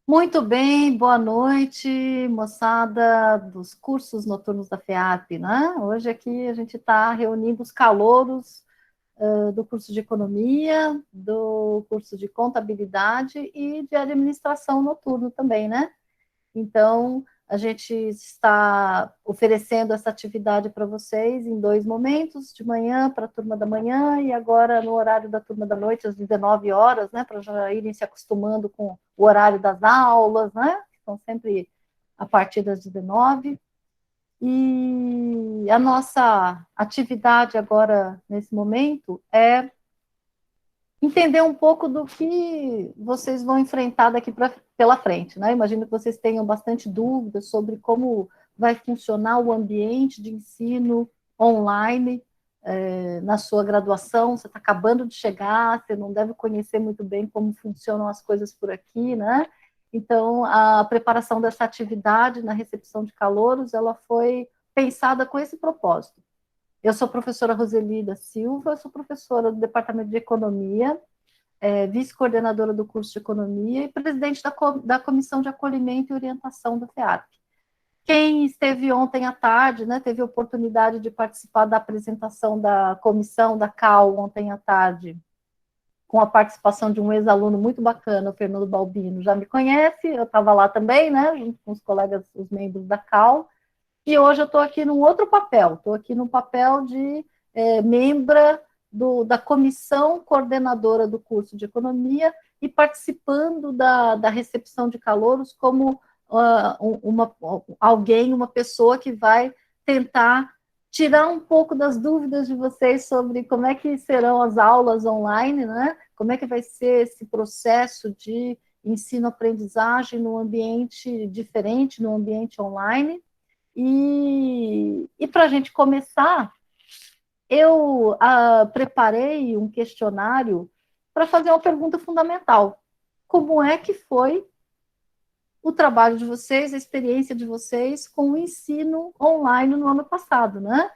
Muito bem, boa noite, moçada dos cursos noturnos da FEAP, né? Hoje aqui a gente está reunindo os calouros do curso de Economia, do curso de Contabilidade e de Administração noturno também, né? Então, a gente está oferecendo essa atividade para vocês em 2 momentos, de manhã para a turma da manhã e agora no horário da turma da noite, às 19 horas, né, para já irem se acostumando com o horário das aulas, né, que são sempre a partir das 19. E a nossa atividade agora, nesse momento, é entender um pouco do que vocês vão enfrentar daqui pela frente, né? Imagino que vocês tenham bastante dúvidas sobre como vai funcionar o ambiente de ensino online na sua graduação. Você está acabando de chegar, você não deve conhecer muito bem como funcionam as coisas por aqui, né? Então, a preparação dessa atividade na recepção de calouros, ela foi pensada com esse propósito. Eu sou a professora Roseli da Silva, sou professora do Departamento de Economia, vice-coordenadora do curso de Economia e presidente da Comissão de Acolhimento e Orientação do FEAP. Quem esteve ontem à tarde, né, teve a oportunidade de participar da apresentação da comissão da CAL ontem à tarde, com a participação de um ex-aluno muito bacana, o Fernando Balbino, já me conhece, eu estava lá também, né, junto com os colegas, os membros da CAL, e hoje eu estou aqui num outro papel, estou aqui no papel de membra da comissão coordenadora do curso de Economia e participando da recepção de calouros como uma pessoa que vai tentar tirar um pouco das dúvidas de vocês sobre como é que serão as aulas online, né? Como é que vai ser esse processo de ensino-aprendizagem num ambiente diferente, num ambiente online. E para a gente começar, eu preparei um questionário para fazer uma pergunta fundamental. Como é que foi o trabalho de vocês, a experiência de vocês com o ensino online no ano passado, né?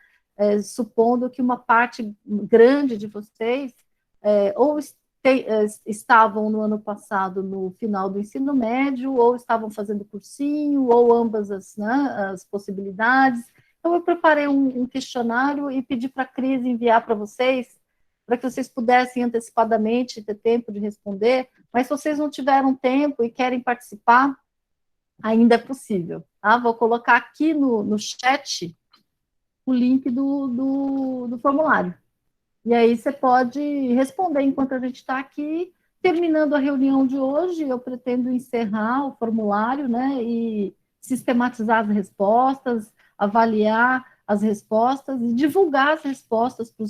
Supondo que uma parte grande de vocês ou estavam no ano passado no final do ensino médio, ou estavam fazendo cursinho, ou ambas as possibilidades. Então, eu preparei um questionário e pedi para a Cris enviar para vocês, para que vocês pudessem antecipadamente ter tempo de responder, mas se vocês não tiveram tempo e querem participar, ainda é possível. Tá? Vou colocar aqui no chat o link do formulário. E aí você pode responder enquanto a gente está aqui. Terminando a reunião de hoje, eu pretendo encerrar o formulário, né, e sistematizar as respostas, avaliar as respostas e divulgar as respostas para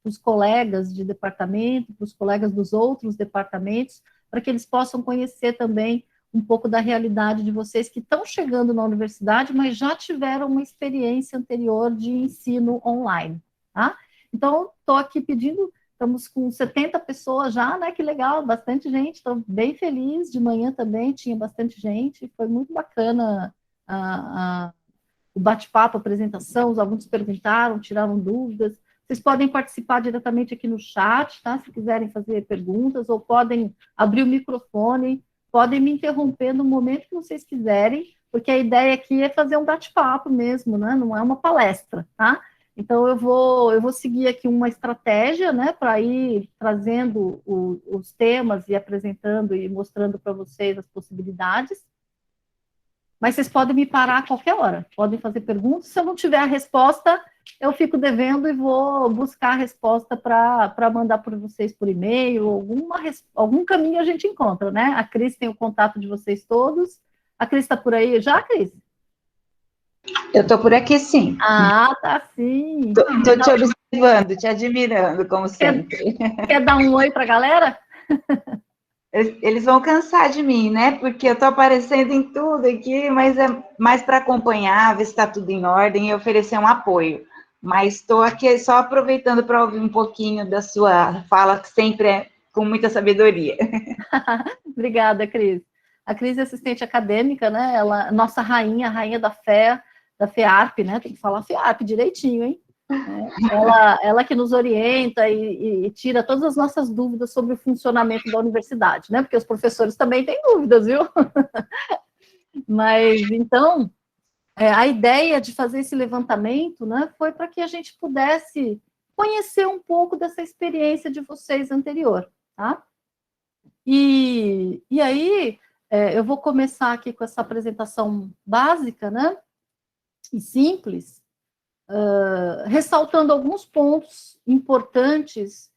os colegas de departamento, para os colegas dos outros departamentos, para que eles possam conhecer também um pouco da realidade de vocês que estão chegando na universidade, mas já tiveram uma experiência anterior de ensino online, tá? Então, estou aqui pedindo, estamos com 70 pessoas já, né? Que legal, bastante gente, estou bem feliz. De manhã também tinha bastante gente, foi muito bacana o bate-papo, a apresentação, os alunos perguntaram, tiraram dúvidas. Vocês podem participar diretamente aqui no chat, tá? Se quiserem fazer perguntas, ou podem abrir o microfone, podem me interromper no momento que vocês quiserem, porque a ideia aqui é fazer um bate-papo mesmo, né? Não é uma palestra, tá? Então, eu vou seguir aqui uma estratégia, né, para ir trazendo os temas e apresentando e mostrando para vocês as possibilidades. Mas vocês podem me parar a qualquer hora, podem fazer perguntas. Se eu não tiver a resposta, eu fico devendo e vou buscar a resposta para mandar para vocês por e-mail, algum caminho a gente encontra, né? A Cris tem o contato de vocês todos. A Cris está por aí já, Cris? Eu estou por aqui, sim. Ah, tá sim. Estou te observando, te admirando, como sempre. Quer dar um oi para a galera? Eles vão cansar de mim, né? Porque eu estou aparecendo em tudo aqui, mas é mais para acompanhar, ver se está tudo em ordem e oferecer um apoio. Mas estou aqui só aproveitando para ouvir um pouquinho da sua fala, que sempre é com muita sabedoria. Obrigada, Cris. A Cris é assistente acadêmica, né? Ela, nossa rainha, a rainha da FEARP, né? Tem que falar FEARP direitinho, hein? Ela que nos orienta e tira todas as nossas dúvidas sobre o funcionamento da universidade, né? Porque os professores também têm dúvidas, viu? Mas, então, a ideia de fazer esse levantamento, né, foi para que a gente pudesse conhecer um pouco dessa experiência de vocês anterior, tá? E aí, eu vou começar aqui com essa apresentação básica, né, e simples, ressaltando alguns pontos importantes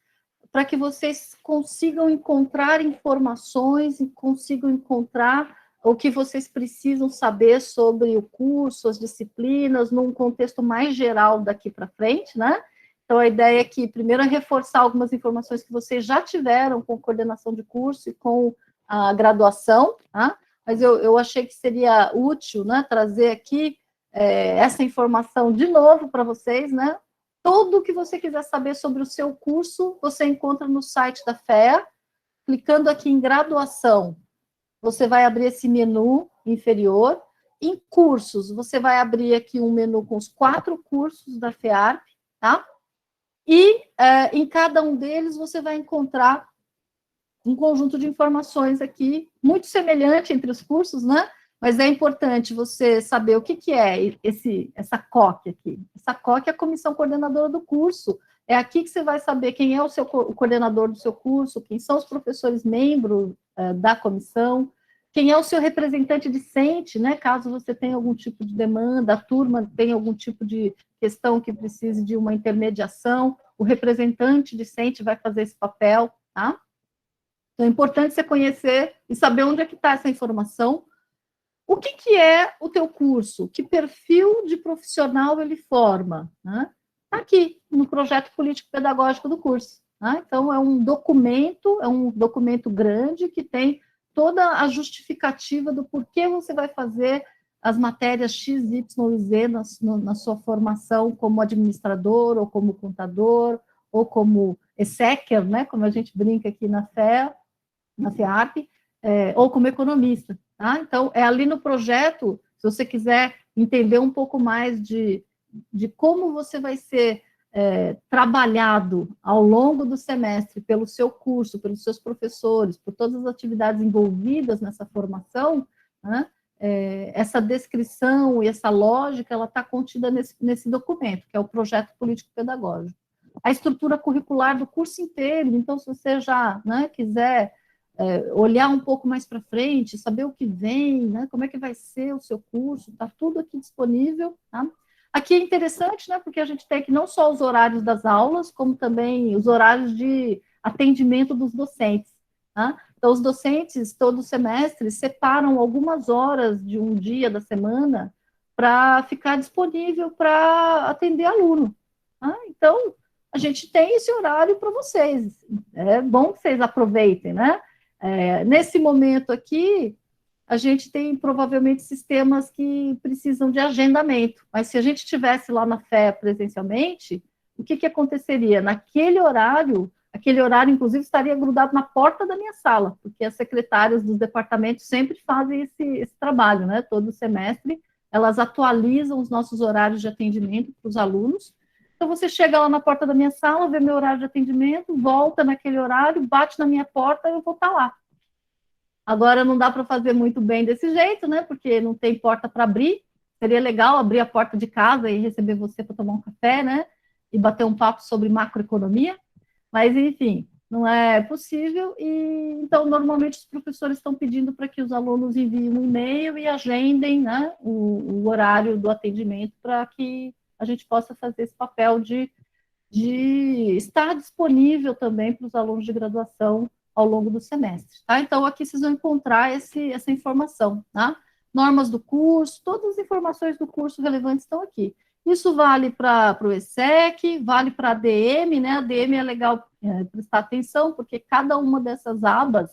para que vocês consigam encontrar informações e consigam encontrar o que vocês precisam saber sobre o curso, as disciplinas, num contexto mais geral daqui para frente, né? Então, a ideia é que, primeiro, é reforçar algumas informações que vocês já tiveram com coordenação de curso e com a graduação, tá? Mas eu achei que seria útil, né, trazer aqui essa informação de novo para vocês, né? Tudo o que você quiser saber sobre o seu curso, você encontra no site da FEA. Clicando aqui em graduação, você vai abrir esse menu inferior. Em cursos, você vai abrir aqui um menu com os 4 cursos da FEARP, tá? E em cada um deles você vai encontrar um conjunto de informações aqui, muito semelhante entre os cursos, né? Mas é importante você saber o que é essa COC aqui. Essa COC é a comissão coordenadora do curso. É aqui que você vai saber quem é o coordenador do seu curso, quem são os professores membros da comissão, quem é o seu representante discente, né? Caso você tenha algum tipo de demanda, a turma tenha algum tipo de questão que precise de uma intermediação, o representante discente vai fazer esse papel, tá? Então, é importante você conhecer e saber onde é que está essa informação. O que é o teu curso? Que perfil de profissional ele forma? Né? Tá aqui, no projeto político-pedagógico do curso. Né? Então, é um documento grande que tem toda a justificativa do porquê você vai fazer as matérias X, Y e Z na sua formação como administrador, ou como contador, ou como executor, né? Como a gente brinca aqui na FEARP, ou como economista. Tá? Então, é ali no projeto, se você quiser entender um pouco mais de como você vai ser trabalhado ao longo do semestre pelo seu curso, pelos seus professores, por todas as atividades envolvidas nessa formação, né? Essa descrição e essa lógica, ela está contida nesse documento, que é o projeto político-pedagógico. A estrutura curricular do curso inteiro, então, se você já, né, quiser olhar um pouco mais para frente, saber o que vem, né, como é que vai ser o seu curso, está tudo aqui disponível. Tá? Aqui é interessante, né, porque a gente tem aqui não só os horários das aulas, como também os horários de atendimento dos docentes. Tá? Então, os docentes, todo semestre, separam algumas horas de um dia da semana para ficar disponível para atender aluno. Tá? Então, a gente tem esse horário para vocês. É bom que vocês aproveitem, né? Nesse momento aqui, a gente tem provavelmente sistemas que precisam de agendamento, mas se a gente estivesse lá na FEA presencialmente, o que aconteceria? Naquele horário, aquele horário, inclusive, estaria grudado na porta da minha sala, porque as secretárias dos departamentos sempre fazem esse trabalho, né? Todo semestre, elas atualizam os nossos horários de atendimento para os alunos. Então, você chega lá na porta da minha sala, vê meu horário de atendimento, volta naquele horário, bate na minha porta e eu vou estar lá. Agora, não dá para fazer muito bem desse jeito, né? Porque não tem porta para abrir. Seria legal abrir a porta de casa e receber você para tomar um café, né? E bater um papo sobre macroeconomia. Mas, enfim, não é possível. E então, normalmente, os professores estão pedindo para que os alunos enviem um e-mail e agendem, né, o horário do atendimento para que a gente possa fazer esse papel de estar disponível também para os alunos de graduação ao longo do semestre. Tá? Então, aqui vocês vão encontrar essa informação. Tá? Normas do curso, todas as informações do curso relevantes estão aqui. Isso vale para o ESSEC, vale para a ADM, né? A ADM é legal prestar atenção, porque cada uma dessas abas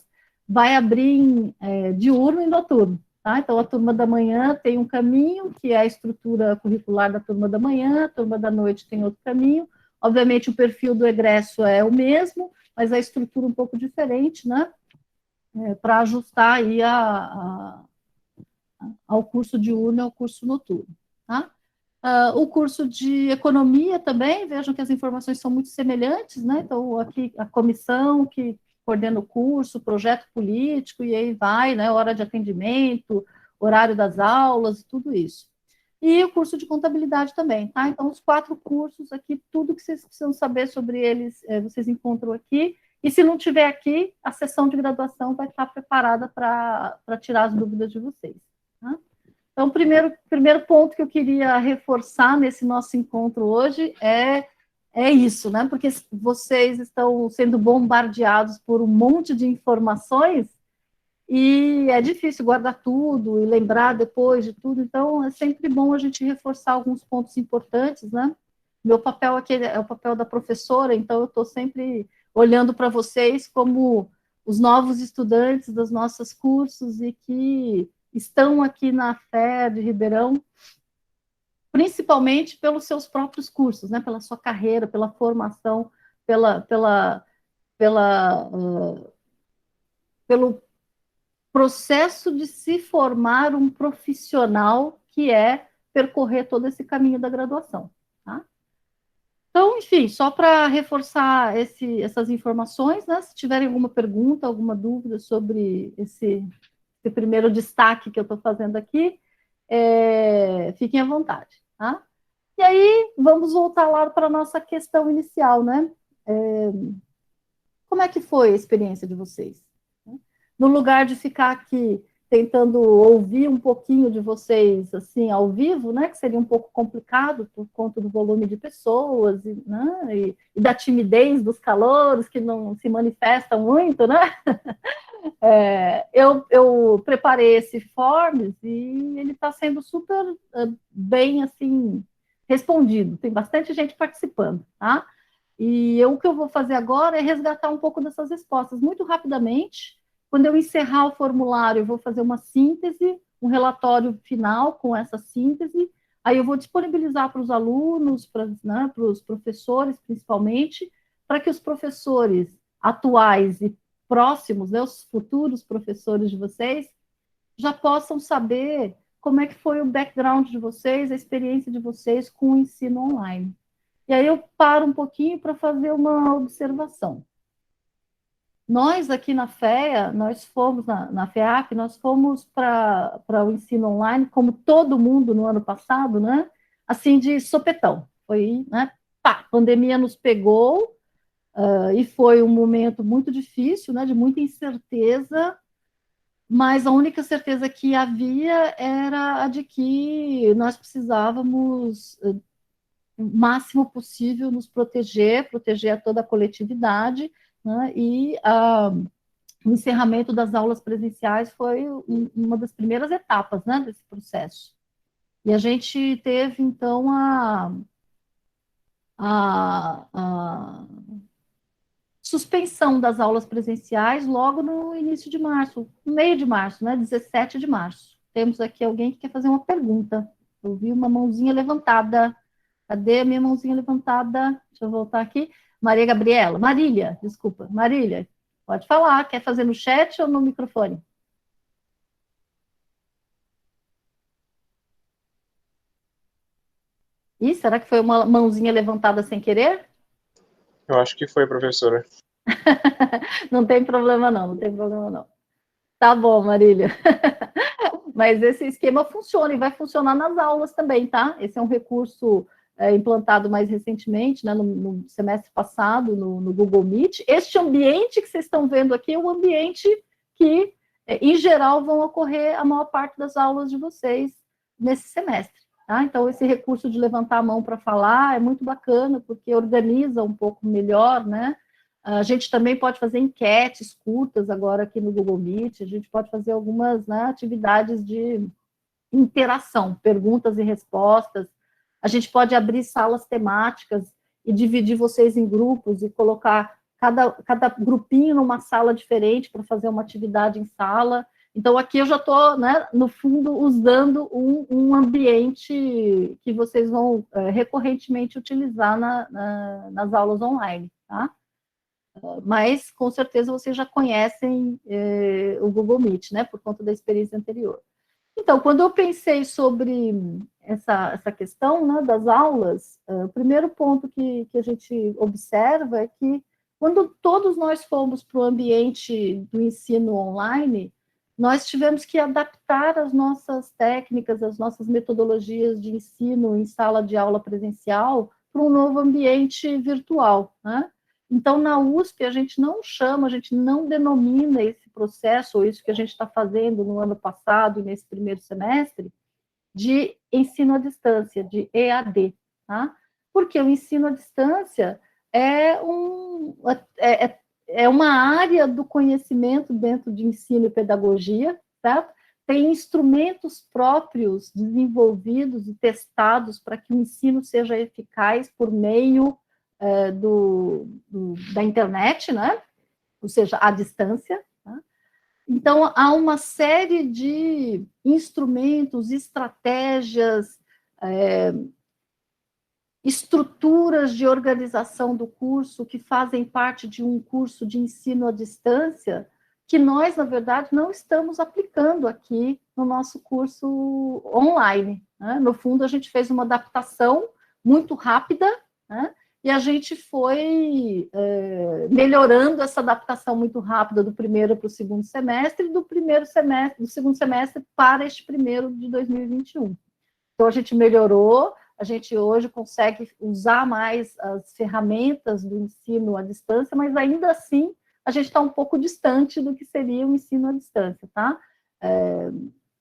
vai abrir diurno e noturno. Tá? Então, a turma da manhã tem um caminho, que é a estrutura curricular da turma da manhã, a turma da noite tem outro caminho. Obviamente, o perfil do egresso é o mesmo, mas a estrutura um pouco diferente, né? Para ajustar aí ao curso diurno e ao curso noturno. Tá? O curso de economia também, vejam que as informações são muito semelhantes, né? Então, aqui a comissão que coordena o curso, projeto político, e aí vai, né? Hora de atendimento, horário das aulas, tudo isso. E o curso de contabilidade também, tá? Então, os 4 cursos aqui, tudo que vocês precisam saber sobre eles, vocês encontram aqui. E se não tiver aqui, a sessão de graduação vai estar preparada para tirar as dúvidas de vocês. Tá? Então, o primeiro ponto que eu queria reforçar nesse nosso encontro hoje é isso, né? Porque vocês estão sendo bombardeados por um monte de informações e é difícil guardar tudo e lembrar depois de tudo, então é sempre bom a gente reforçar alguns pontos importantes, né? Meu papel aqui é o papel da professora, então eu estou sempre olhando para vocês como os novos estudantes dos nossos cursos e que estão aqui na FE de Ribeirão, principalmente pelos seus próprios cursos, né? Pela sua carreira, pela formação, pelo processo de se formar um profissional que é percorrer todo esse caminho da graduação. Tá? Então, enfim, só para reforçar essas informações, né? Se tiverem alguma pergunta, alguma dúvida sobre esse primeiro destaque que eu estou fazendo aqui, fiquem à vontade. Tá? E aí, vamos voltar lá para a nossa questão inicial, né? Como é que foi a experiência de vocês? No lugar de ficar aqui tentando ouvir um pouquinho de vocês, assim, ao vivo, né, que seria um pouco complicado por conta do volume de pessoas, né, e da timidez dos calouros, que não se manifestam muito, né, eu preparei esse Forms e ele está sendo super bem, assim, respondido, tem bastante gente participando, tá? E o que eu vou fazer agora é resgatar um pouco dessas respostas, muito rapidamente. Quando eu encerrar o formulário, eu vou fazer uma síntese, um relatório final com essa síntese, aí eu vou disponibilizar para os alunos, para os professores, principalmente, para que os professores atuais e próximos, né, os futuros professores de vocês, já possam saber como é que foi o background de vocês, a experiência de vocês com o ensino online. E aí eu paro um pouquinho para fazer uma observação. Nós aqui na FEA, nós fomos, na FEAP, nós fomos para o ensino online, como todo mundo no ano passado, né? Assim, de sopetão. Foi, né? Pá, a pandemia nos pegou, e foi um momento muito difícil, né? De muita incerteza, mas a única certeza que havia era a de que nós precisávamos, o máximo possível, nos proteger a toda a coletividade, né? E o encerramento das aulas presenciais foi uma das primeiras etapas, né, desse processo. E a gente teve, então, a suspensão das aulas presenciais logo no início de março, no meio de março, né, 17 de março. Temos aqui alguém que quer fazer uma pergunta. Eu vi uma mãozinha levantada. Cadê a minha mãozinha levantada? Deixa eu voltar aqui. Maria Gabriela. Marília, desculpa. Marília, pode falar. Quer fazer no chat ou no microfone? Ih, será que foi uma mãozinha levantada sem querer? Eu acho que foi, professora. Não tem problema não, não tem problema não. Tá bom, Marília. Mas esse esquema funciona e vai funcionar nas aulas também, tá? Esse é um recurso implantado mais recentemente, né, no semestre passado, no Google Meet. Este ambiente que vocês estão vendo aqui é um ambiente que, em geral, vão ocorrer a maior parte das aulas de vocês nesse semestre. Tá? Então, esse recurso de levantar a mão para falar é muito bacana, porque organiza um pouco melhor, né? A gente também pode fazer enquetes curtas agora aqui no Google Meet, a gente pode fazer algumas, né, atividades de interação, perguntas e respostas. A gente pode abrir salas temáticas e dividir vocês em grupos e colocar cada grupinho numa sala diferente para fazer uma atividade em sala. Então, aqui eu já estou, né, no fundo, usando um ambiente que vocês vão recorrentemente utilizar nas aulas online, tá? Mas, com certeza, vocês já conhecem o Google Meet, né, por conta da experiência anterior. Então, quando eu pensei sobre essa questão, né, das aulas, o primeiro ponto que a gente observa é que quando todos nós fomos para o ambiente do ensino online, nós tivemos que adaptar as nossas técnicas, as nossas metodologias de ensino em sala de aula presencial para um novo ambiente virtual, né? Então, na USP, a gente não chama, a gente não denomina esse processo, ou isso que a gente está fazendo no ano passado, nesse primeiro semestre, de ensino à distância, de EAD, tá? Porque o ensino à distância é, é uma área do conhecimento dentro de ensino e pedagogia, certo? Tem instrumentos próprios desenvolvidos e testados para que o ensino seja eficaz por meio da internet, né? Ou seja, à distância. Tá? Então, há uma série de instrumentos, estratégias, estruturas de organização do curso que fazem parte de um curso de ensino à distância que nós, na verdade, não estamos aplicando aqui no nosso curso online. Né? No fundo, a gente fez uma adaptação muito rápida, né? E a gente foi melhorando essa adaptação muito rápida do primeiro para o segundo semestre, e do segundo semestre para este primeiro de 2021. Então, a gente melhorou, a gente hoje consegue usar mais as ferramentas do ensino à distância, mas ainda assim a gente está um pouco distante do que seria o ensino à distância, tá?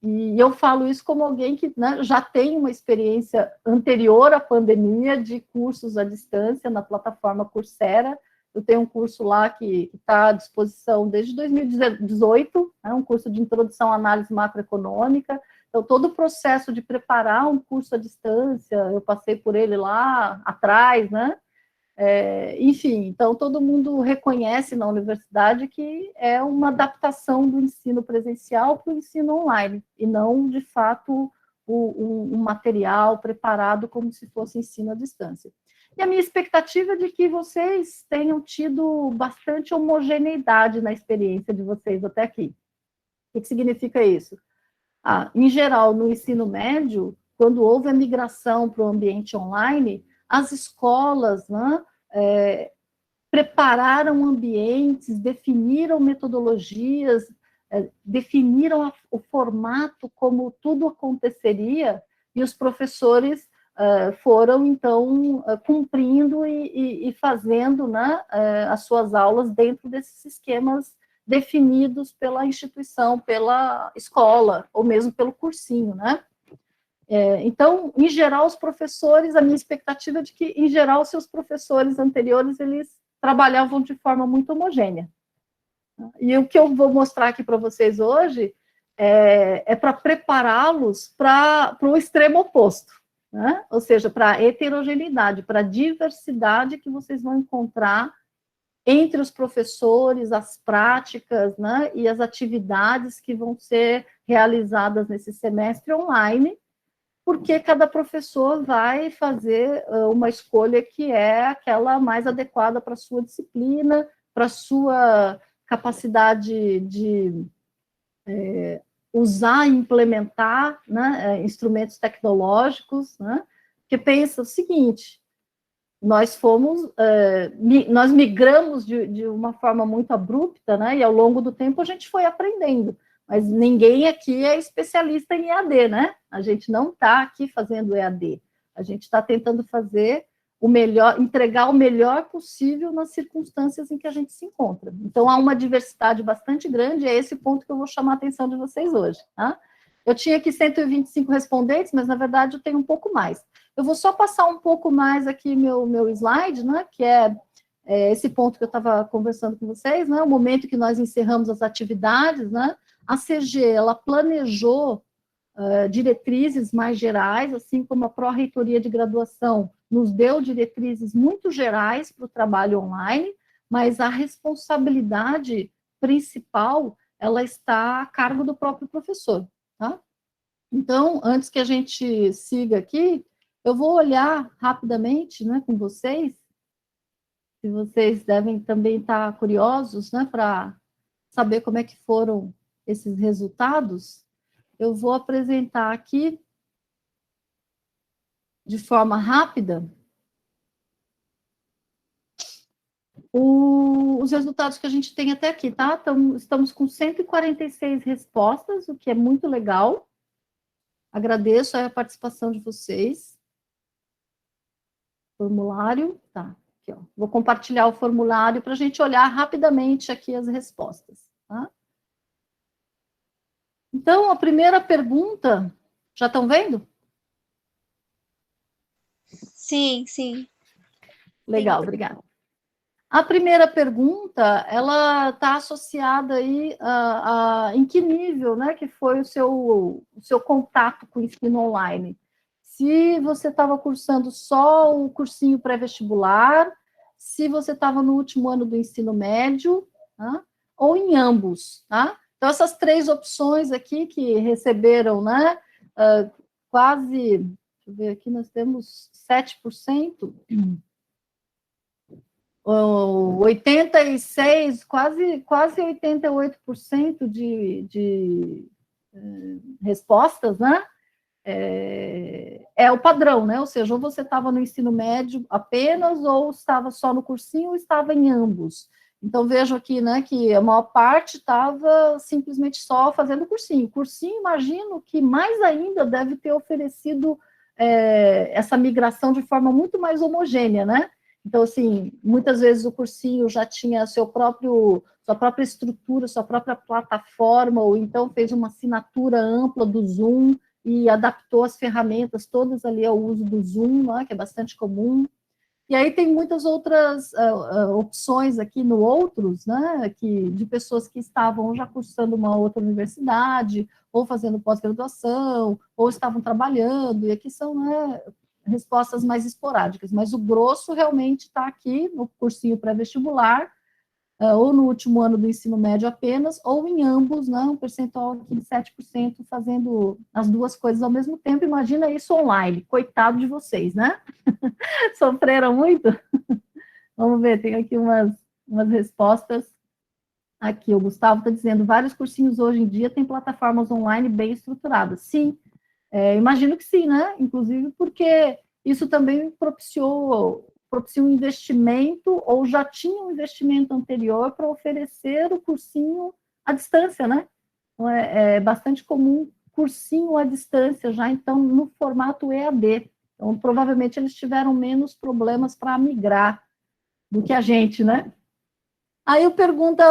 E eu falo isso como alguém que, né, já tem uma experiência anterior à pandemia de cursos à distância na plataforma Coursera. Eu tenho um curso lá que está à disposição desde 2018, né, um curso de introdução à análise macroeconômica. Então, todo o processo de preparar um curso à distância, eu passei por ele lá atrás, né? Enfim, então todo mundo reconhece na universidade que é uma adaptação do ensino presencial para o ensino online, e não, de fato, um material preparado como se fosse ensino à distância. E a minha expectativa é de que vocês tenham tido bastante homogeneidade na experiência de vocês até aqui. O que significa isso? Em geral, no ensino médio, quando houve a migração para o ambiente online, as escolas, né, prepararam ambientes, definiram metodologias, definiram o formato como tudo aconteceria, e os professores foram, então, cumprindo e fazendo, né, as suas aulas dentro desses esquemas definidos pela instituição, pela escola, ou mesmo pelo cursinho, né? Então, em geral, os professores, a minha expectativa é de que, em geral, seus professores anteriores, eles trabalhavam de forma muito homogênea. E o que eu vou mostrar aqui para vocês hoje é para prepará-los para o extremo oposto, né? Ou seja, para a heterogeneidade, para a diversidade que vocês vão encontrar entre os professores, as práticas, né, e as atividades que vão ser realizadas nesse semestre online, porque cada professor vai fazer uma escolha que é aquela mais adequada para a sua disciplina, para a sua capacidade de usar e implementar, né, instrumentos tecnológicos, né, que pensa o seguinte: nós nós migramos de uma forma muito abrupta, né, e ao longo do tempo a gente foi aprendendo. Mas ninguém aqui é especialista em EAD, né? A gente não está aqui fazendo EAD. A gente está tentando fazer o melhor, entregar o melhor possível nas circunstâncias em que a gente se encontra. Então, há uma diversidade bastante grande, é esse ponto que eu vou chamar a atenção de vocês hoje, tá? Eu tinha aqui 125 respondentes, mas, na verdade, eu tenho um pouco mais. Eu vou só passar um pouco mais aqui meu slide, né, que é esse ponto que eu estava conversando com vocês, né, o momento que nós encerramos as atividades, né, a CG, ela planejou diretrizes mais gerais, assim como a Pró-Reitoria de Graduação nos deu diretrizes muito gerais para o trabalho online, mas a responsabilidade principal, ela está a cargo do próprio professor, tá? Então, antes que a gente siga aqui, eu vou olhar rapidamente, né, com vocês, se vocês devem também estar curiosos, né, para saber como é que foram esses resultados. eu vou apresentar aqui, de forma rápida, os resultados que a gente tem até aqui, tá? Então, estamos com 146 respostas, o que é muito legal. Agradeço a participação de vocês. Formulário, tá. Aqui, ó. Vou compartilhar o formulário para a gente olhar rapidamente aqui as respostas, tá? Então, a primeira pergunta, já estão vendo? Sim, sim. Legal, obrigada. A primeira pergunta, ela está associada aí em que nível, né, que foi o seu contato com o ensino online. Se você estava cursando só o cursinho pré-vestibular, se você estava no último ano do ensino médio, tá? Ou em ambos, tá? Então, essas três opções aqui que receberam, né, quase, deixa eu ver aqui, nós temos 7%, 86%, quase 88% de respostas, né? É o padrão, né? Ou seja, ou você estava no ensino médio apenas, ou estava só no cursinho, ou estava em ambos. Então, vejo aqui, né, que a maior parte estava simplesmente só fazendo cursinho. Cursinho, imagino que mais ainda deve ter oferecido essa migração de forma muito mais homogênea, né? Então, assim, muitas vezes o cursinho já tinha sua própria estrutura, sua própria plataforma, ou então fez uma assinatura ampla do Zoom e adaptou as ferramentas todas ali ao uso do Zoom, né, que é bastante comum. E aí tem muitas outras opções aqui no Outros, né, de pessoas que estavam já cursando uma outra universidade, ou fazendo pós-graduação, ou estavam trabalhando, e aqui são, né, respostas mais esporádicas, mas o grosso realmente está aqui no cursinho pré-vestibular, ou no último ano do ensino médio apenas, ou em ambos, né, um percentual aqui de 7% fazendo as duas coisas ao mesmo tempo. Imagina isso online, coitado de vocês, né? Sofreram muito? Vamos ver, tem aqui umas respostas. Aqui, o Gustavo está dizendo, vários cursinhos hoje em dia têm plataformas online bem estruturadas. Sim, imagino que sim, né? Inclusive porque isso também propicia um investimento, ou já tinha um investimento anterior para oferecer o cursinho à distância, né? Então, é bastante comum cursinho à distância, já então no formato EAD. Então, provavelmente eles tiveram menos problemas para migrar do que a gente, né? Aí a pergunta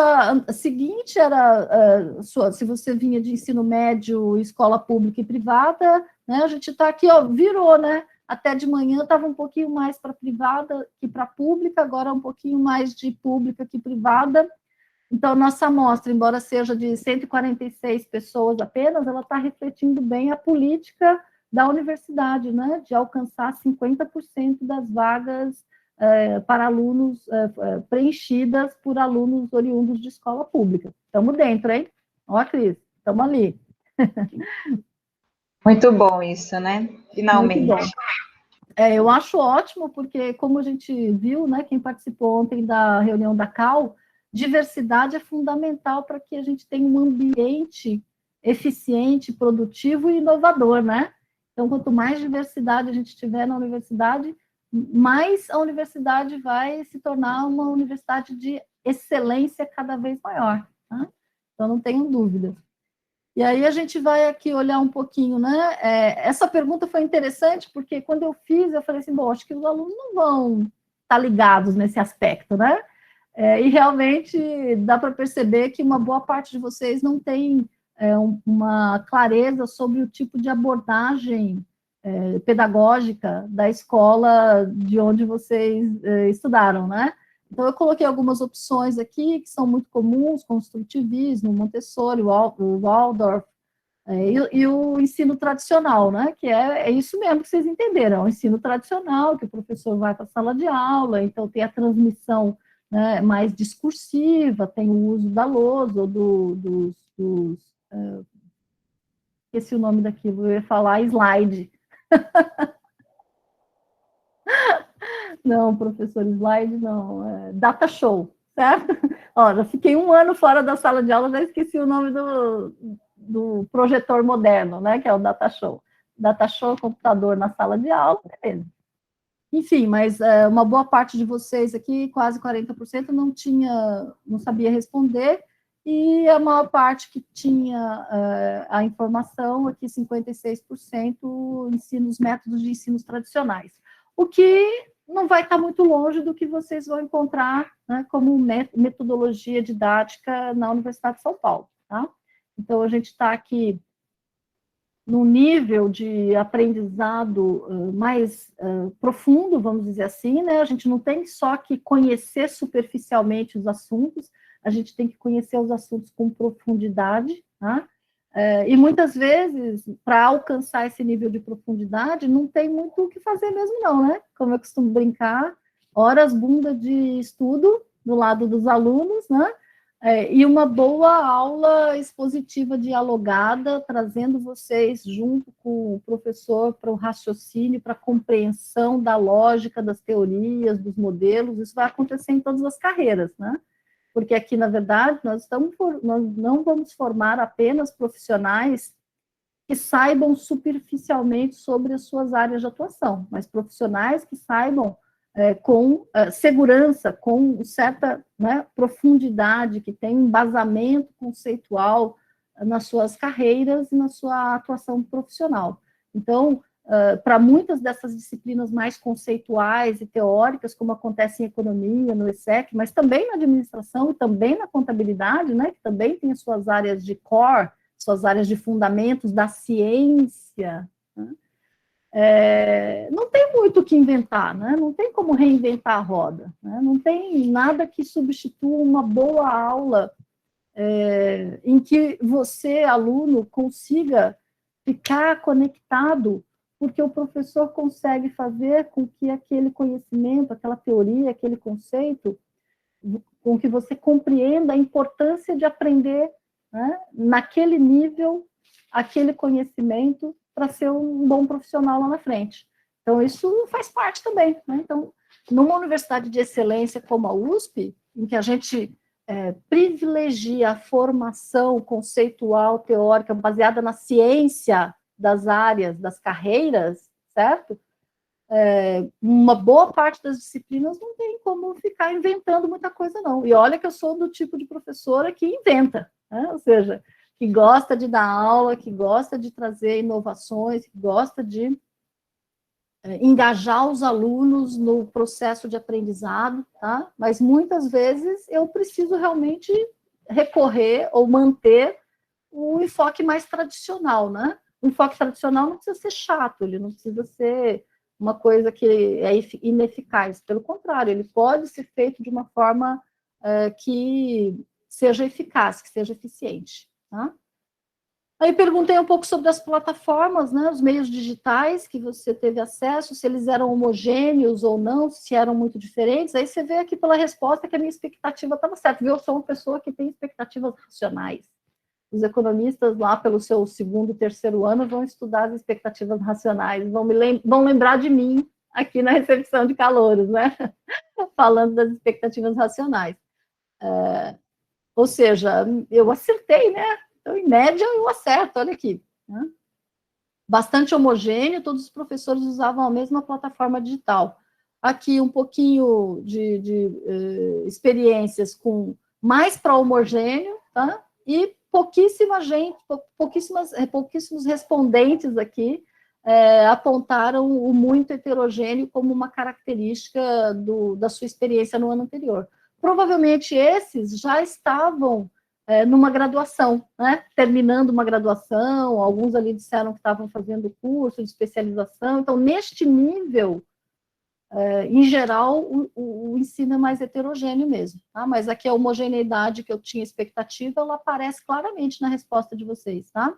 seguinte era se você vinha de ensino médio, escola pública e privada, né? A gente está aqui, ó, virou, né? Até de manhã estava um pouquinho mais para privada que para pública, agora um pouquinho mais de pública que privada. Então, nossa amostra, embora seja de 146 pessoas apenas, ela está refletindo bem a política da universidade, né? De alcançar 50% das vagas para alunos preenchidas por alunos oriundos de escola pública. Estamos dentro, hein? Ó, Cris, estamos ali. Muito bom isso, né? Finalmente. Muito bom. Eu acho ótimo, porque como a gente viu, né, quem participou ontem da reunião da CAL, diversidade é fundamental para que a gente tenha um ambiente eficiente, produtivo e inovador, né? Então, quanto mais diversidade a gente tiver na universidade, mais a universidade vai se tornar uma universidade de excelência cada vez maior, tá? Então, não tenham dúvidas. E aí a gente vai aqui olhar um pouquinho, né? Essa pergunta foi interessante, porque quando eu fiz, eu falei assim, bom, acho que os alunos não vão estar ligados nesse aspecto, né? E realmente dá para perceber que uma boa parte de vocês não tem uma clareza sobre o tipo de abordagem pedagógica da escola de onde vocês estudaram, né? Então, eu coloquei algumas opções aqui que são muito comuns, construtivismo, Montessori, o Waldorf, e o ensino tradicional, né? Que é isso mesmo que vocês entenderam, é o ensino tradicional, que o professor vai para a sala de aula, então tem a transmissão, né, mais discursiva, tem o uso da lousa, ou esqueci o nome daquilo, eu ia falar slide. Não, professor, slide não, data show, certo? Ó, já fiquei um ano fora da sala de aula, já esqueci o nome do projetor moderno, né, que é o data show. Data show, computador na sala de aula, beleza. Enfim, mas uma boa parte de vocês aqui, quase 40%, não sabia responder, e a maior parte que tinha a informação, aqui 56%, os métodos de ensinos tradicionais. O que não vai estar muito longe do que vocês vão encontrar, né, como metodologia didática na Universidade de São Paulo. Tá? Então, a gente está aqui num nível de aprendizado mais profundo, vamos dizer assim, né? A gente não tem só que conhecer superficialmente os assuntos, a gente tem que conhecer os assuntos com profundidade, tá? E muitas vezes, para alcançar esse nível de profundidade, não tem muito o que fazer mesmo não, né? Como eu costumo brincar, horas bunda de estudo do lado dos alunos, né? E uma boa aula expositiva dialogada, trazendo vocês junto com o professor para o raciocínio, para a compreensão da lógica, das teorias, dos modelos. Isso vai acontecer em todas as carreiras, né? Porque aqui, na verdade, nós não vamos formar apenas profissionais que saibam superficialmente sobre as suas áreas de atuação, mas profissionais que saibam com segurança, com certa, né, profundidade, que tem um embasamento conceitual nas suas carreiras e na sua atuação profissional. Então, para muitas dessas disciplinas mais conceituais e teóricas, como acontece em economia, no ESSEC, mas também na administração e também na contabilidade, né, que também tem as suas áreas de core, suas áreas de fundamentos da ciência, né? Não tem muito o que inventar, né? Não tem como reinventar a roda, né? Não tem nada que substitua uma boa aula em que você, aluno, consiga ficar conectado, porque o professor consegue fazer com que aquele conhecimento, aquela teoria, aquele conceito, com que você compreenda a importância de aprender, né, naquele nível, aquele conhecimento, para ser um bom profissional lá na frente. Então, isso faz parte também, né? Então, numa universidade de excelência como a USP, em que a gente privilegia a formação conceitual, teórica, baseada na ciência das áreas, das carreiras, certo? Uma boa parte das disciplinas não tem como ficar inventando muita coisa, não. E olha que eu sou do tipo de professora que inventa, né? Ou seja, que gosta de dar aula, que gosta de trazer inovações, que gosta de engajar os alunos no processo de aprendizado, tá? Mas muitas vezes eu preciso realmente recorrer ou manter o enfoque mais tradicional, né? O enfoque tradicional não precisa ser chato, ele não precisa ser uma coisa que é ineficaz, pelo contrário, ele pode ser feito de uma forma que seja eficaz, que seja eficiente, tá? Aí perguntei um pouco sobre as plataformas, né, os meios digitais que você teve acesso, se eles eram homogêneos ou não, se eram muito diferentes. Aí você vê aqui pela resposta que a minha expectativa estava certa, viu? Eu sou uma pessoa que tem expectativas racionais. Os economistas lá pelo seu segundo, terceiro ano vão estudar as expectativas racionais, vão lembrar de mim aqui na recepção de calouros, né? Falando das expectativas racionais. Ou seja, eu acertei, né? Então, em média, eu acerto, olha aqui. Né? Bastante homogêneo, todos os professores usavam a mesma plataforma digital. Aqui um pouquinho de experiências com mais para homogêneo, tá? E pouquíssimos respondentes aqui apontaram o muito heterogêneo como uma característica da sua experiência no ano anterior. Provavelmente esses já estavam numa graduação, né? Terminando uma graduação, alguns ali disseram que estavam fazendo curso de especialização. Então, neste nível, em geral, o ensino é mais heterogêneo mesmo, tá? Mas aqui a homogeneidade que eu tinha expectativa, ela aparece claramente na resposta de vocês, tá?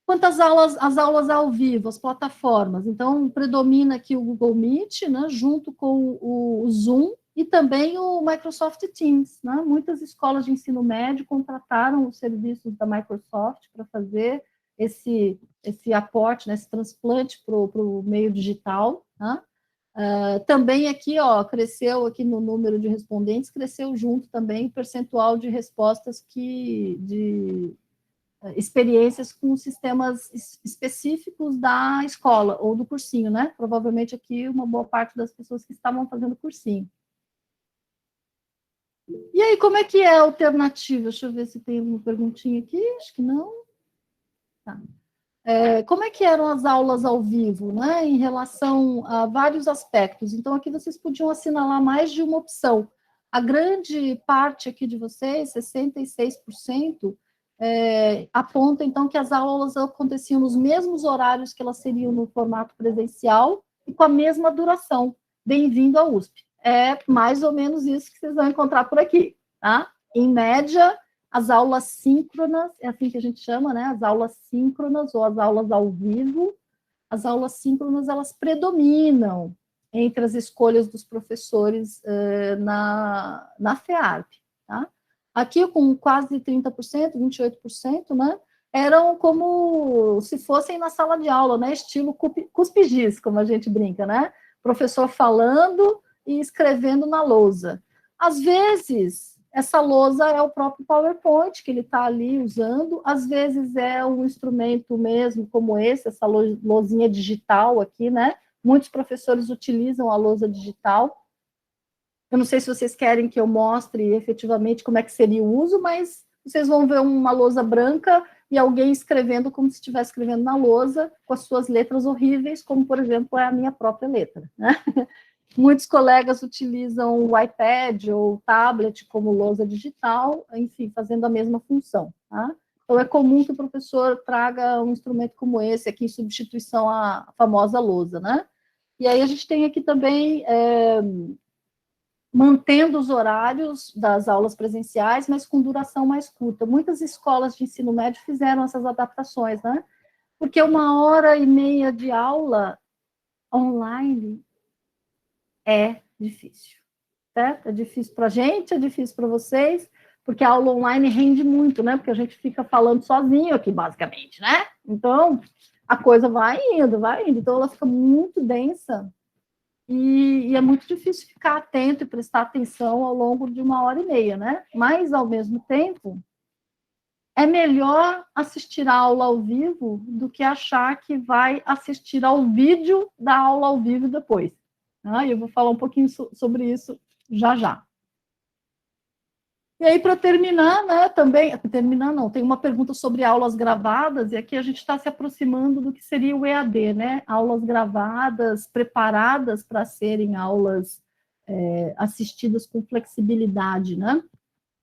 Quanto às aulas ao vivo, as plataformas, então, predomina aqui o Google Meet, né, junto com o Zoom, e também o Microsoft Teams, né? Muitas escolas de ensino médio contrataram os serviços da Microsoft para fazer esse aporte, né, esse transplante para o meio digital, né? Também aqui, ó, cresceu aqui no número de respondentes, cresceu junto também o percentual de respostas experiências com sistemas específicos da escola ou do cursinho, né? Provavelmente aqui uma boa parte das pessoas que estavam fazendo cursinho. E aí, como é que é a alternativa? Deixa eu ver se tem alguma perguntinha aqui. Acho que não. Tá. Como é que eram as aulas ao vivo, né? Em relação a vários aspectos. Então, aqui vocês podiam assinalar mais de uma opção. A grande parte aqui de vocês, 66%, aponta, então, que as aulas aconteciam nos mesmos horários que elas seriam no formato presencial e com a mesma duração. Bem-vindo à USP. É mais ou menos isso que vocês vão encontrar por aqui, tá? Em média, as aulas síncronas, é assim que a gente chama, né? As aulas síncronas ou as aulas ao vivo, as aulas síncronas, elas predominam entre as escolhas dos professores na FEARP, tá? Aqui, com quase 30%, 28%, né? Eram como se fossem na sala de aula, né? Estilo cuspigis, como a gente brinca, né? Professor falando e escrevendo na lousa. Às vezes, essa lousa é o próprio PowerPoint que ele está ali usando, às vezes é um instrumento mesmo como esse, essa lousinha digital aqui, né? Muitos professores utilizam a lousa digital. Eu não sei se vocês querem que eu mostre efetivamente como é que seria o uso, mas vocês vão ver uma lousa branca e alguém escrevendo como se estivesse escrevendo na lousa, com as suas letras horríveis, como, por exemplo, é a minha própria letra, né? Muitos colegas utilizam o iPad ou o tablet como lousa digital, enfim, fazendo a mesma função, tá? Então, é comum que o professor traga um instrumento como esse aqui, em substituição à famosa lousa, né? E aí a gente tem aqui também, mantendo os horários das aulas presenciais, mas com duração mais curta. Muitas escolas de ensino médio fizeram essas adaptações, né? Porque 1h30 de aula online é difícil, certo? É difícil para a gente, é difícil para vocês, porque a aula online rende muito, né? Porque a gente fica falando sozinho aqui, basicamente, né? Então, a coisa vai indo, então ela fica muito densa e é muito difícil ficar atento e prestar atenção ao longo de 1h30, né? Mas, ao mesmo tempo, é melhor assistir a aula ao vivo do que achar que vai assistir ao vídeo da aula ao vivo depois. Eu vou falar um pouquinho sobre isso já já. E aí, para terminar, né, também, tem uma pergunta sobre aulas gravadas, e aqui a gente está se aproximando do que seria o EAD, né? Aulas gravadas, preparadas para serem aulas assistidas com flexibilidade, né?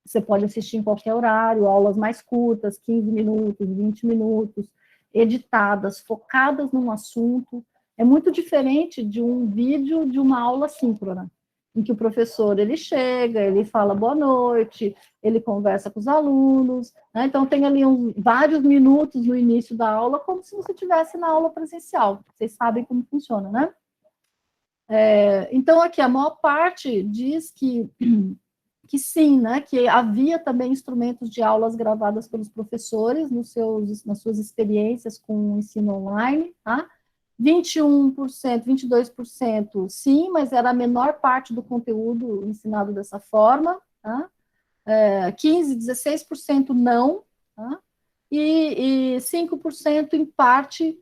Você pode assistir em qualquer horário, aulas mais curtas, 15 minutos, 20 minutos, editadas, focadas num assunto. É muito diferente de um vídeo de uma aula síncrona, em que o professor, ele chega, ele fala boa noite, ele conversa com os alunos, né? Então tem ali vários minutos no início da aula, como se você estivesse na aula presencial. Vocês sabem como funciona, né? Então, aqui, a maior parte diz que sim, né, que havia também instrumentos de aulas gravadas pelos professores nas suas experiências com o ensino online, tá? 21%, 22% sim, mas era a menor parte do conteúdo ensinado dessa forma, tá? 15%, 16% não, tá? E 5% em parte,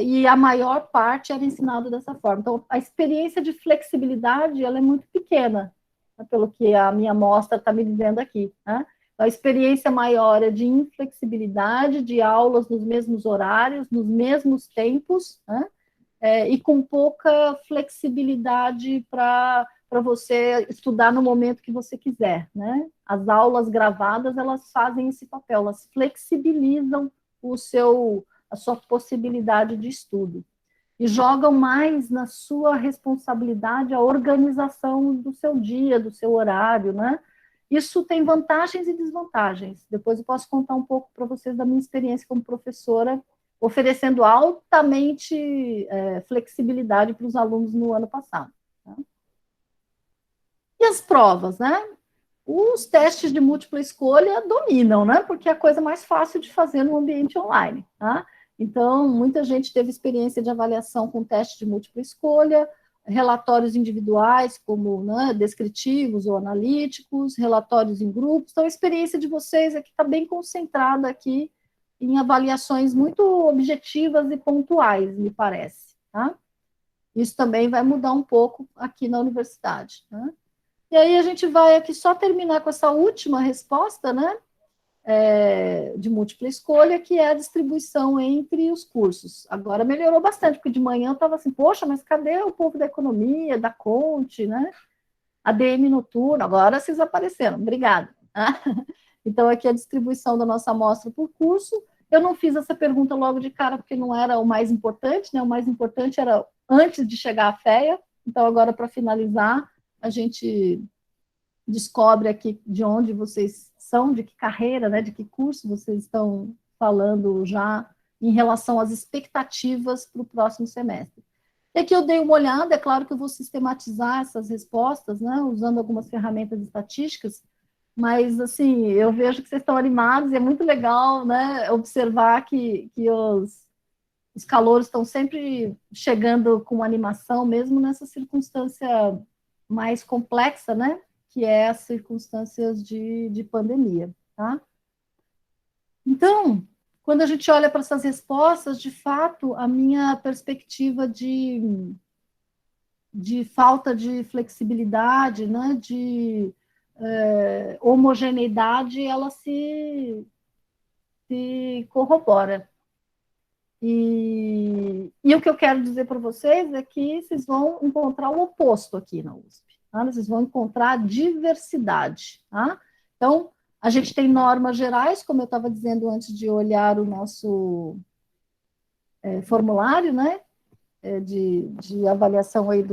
e a maior parte era ensinado dessa forma. Então, a experiência de flexibilidade, ela é muito pequena, né, pelo que a minha amostra está me dizendo aqui, né? A experiência maior é de inflexibilidade, de aulas nos mesmos horários, nos mesmos tempos, né? E com pouca flexibilidade para você estudar no momento que você quiser, né? As aulas gravadas, elas fazem esse papel, elas flexibilizam a sua possibilidade de estudo e jogam mais na sua responsabilidade a organização do seu dia, do seu horário, né? Isso tem vantagens e desvantagens. Depois eu posso contar um pouco para vocês da minha experiência como professora, oferecendo altamente flexibilidade para os alunos no ano passado. Tá? E as provas, né? Os testes de múltipla escolha dominam, né? Porque é a coisa mais fácil de fazer no ambiente online, tá? Então, muita gente teve experiência de avaliação com teste de múltipla escolha, relatórios individuais, como, né, descritivos ou analíticos, relatórios em grupos. Então, a experiência de vocês aqui está bem concentrada aqui em avaliações muito objetivas e pontuais, me parece, tá? Isso também vai mudar um pouco aqui na universidade, né? E aí a gente vai aqui só terminar com essa última resposta, né? De múltipla escolha, que é a distribuição entre os cursos. Agora melhorou bastante, porque de manhã eu estava assim, poxa, mas cadê o povo da economia, da Conte, né? ADM noturno, agora vocês apareceram, obrigada. Então, aqui a distribuição da nossa amostra por curso. Eu não fiz essa pergunta logo de cara, porque não era o mais importante, né? O mais importante era antes de chegar à FEA. Então, agora, para finalizar, a gente descobre aqui de onde vocês são, de que carreira, né? De que curso vocês estão falando já em relação às expectativas para o próximo semestre. E aqui eu dei uma olhada, é claro que eu vou sistematizar essas respostas, né? Usando algumas ferramentas estatísticas, mas, assim, eu vejo que vocês estão animados e é muito legal, né, observar que os calouros estão sempre chegando com animação, mesmo nessa circunstância mais complexa, né, que é as circunstâncias de pandemia, tá? Então, quando a gente olha para essas respostas, de fato, a minha perspectiva de falta de flexibilidade, né, de homogeneidade, ela se corrobora. E o que eu quero dizer para vocês é que vocês vão encontrar o oposto aqui na USP. Tá? Vocês vão encontrar diversidade. Tá? Então, a gente tem normas gerais, como eu estava dizendo antes de olhar o nosso formulário, né, de avaliação aí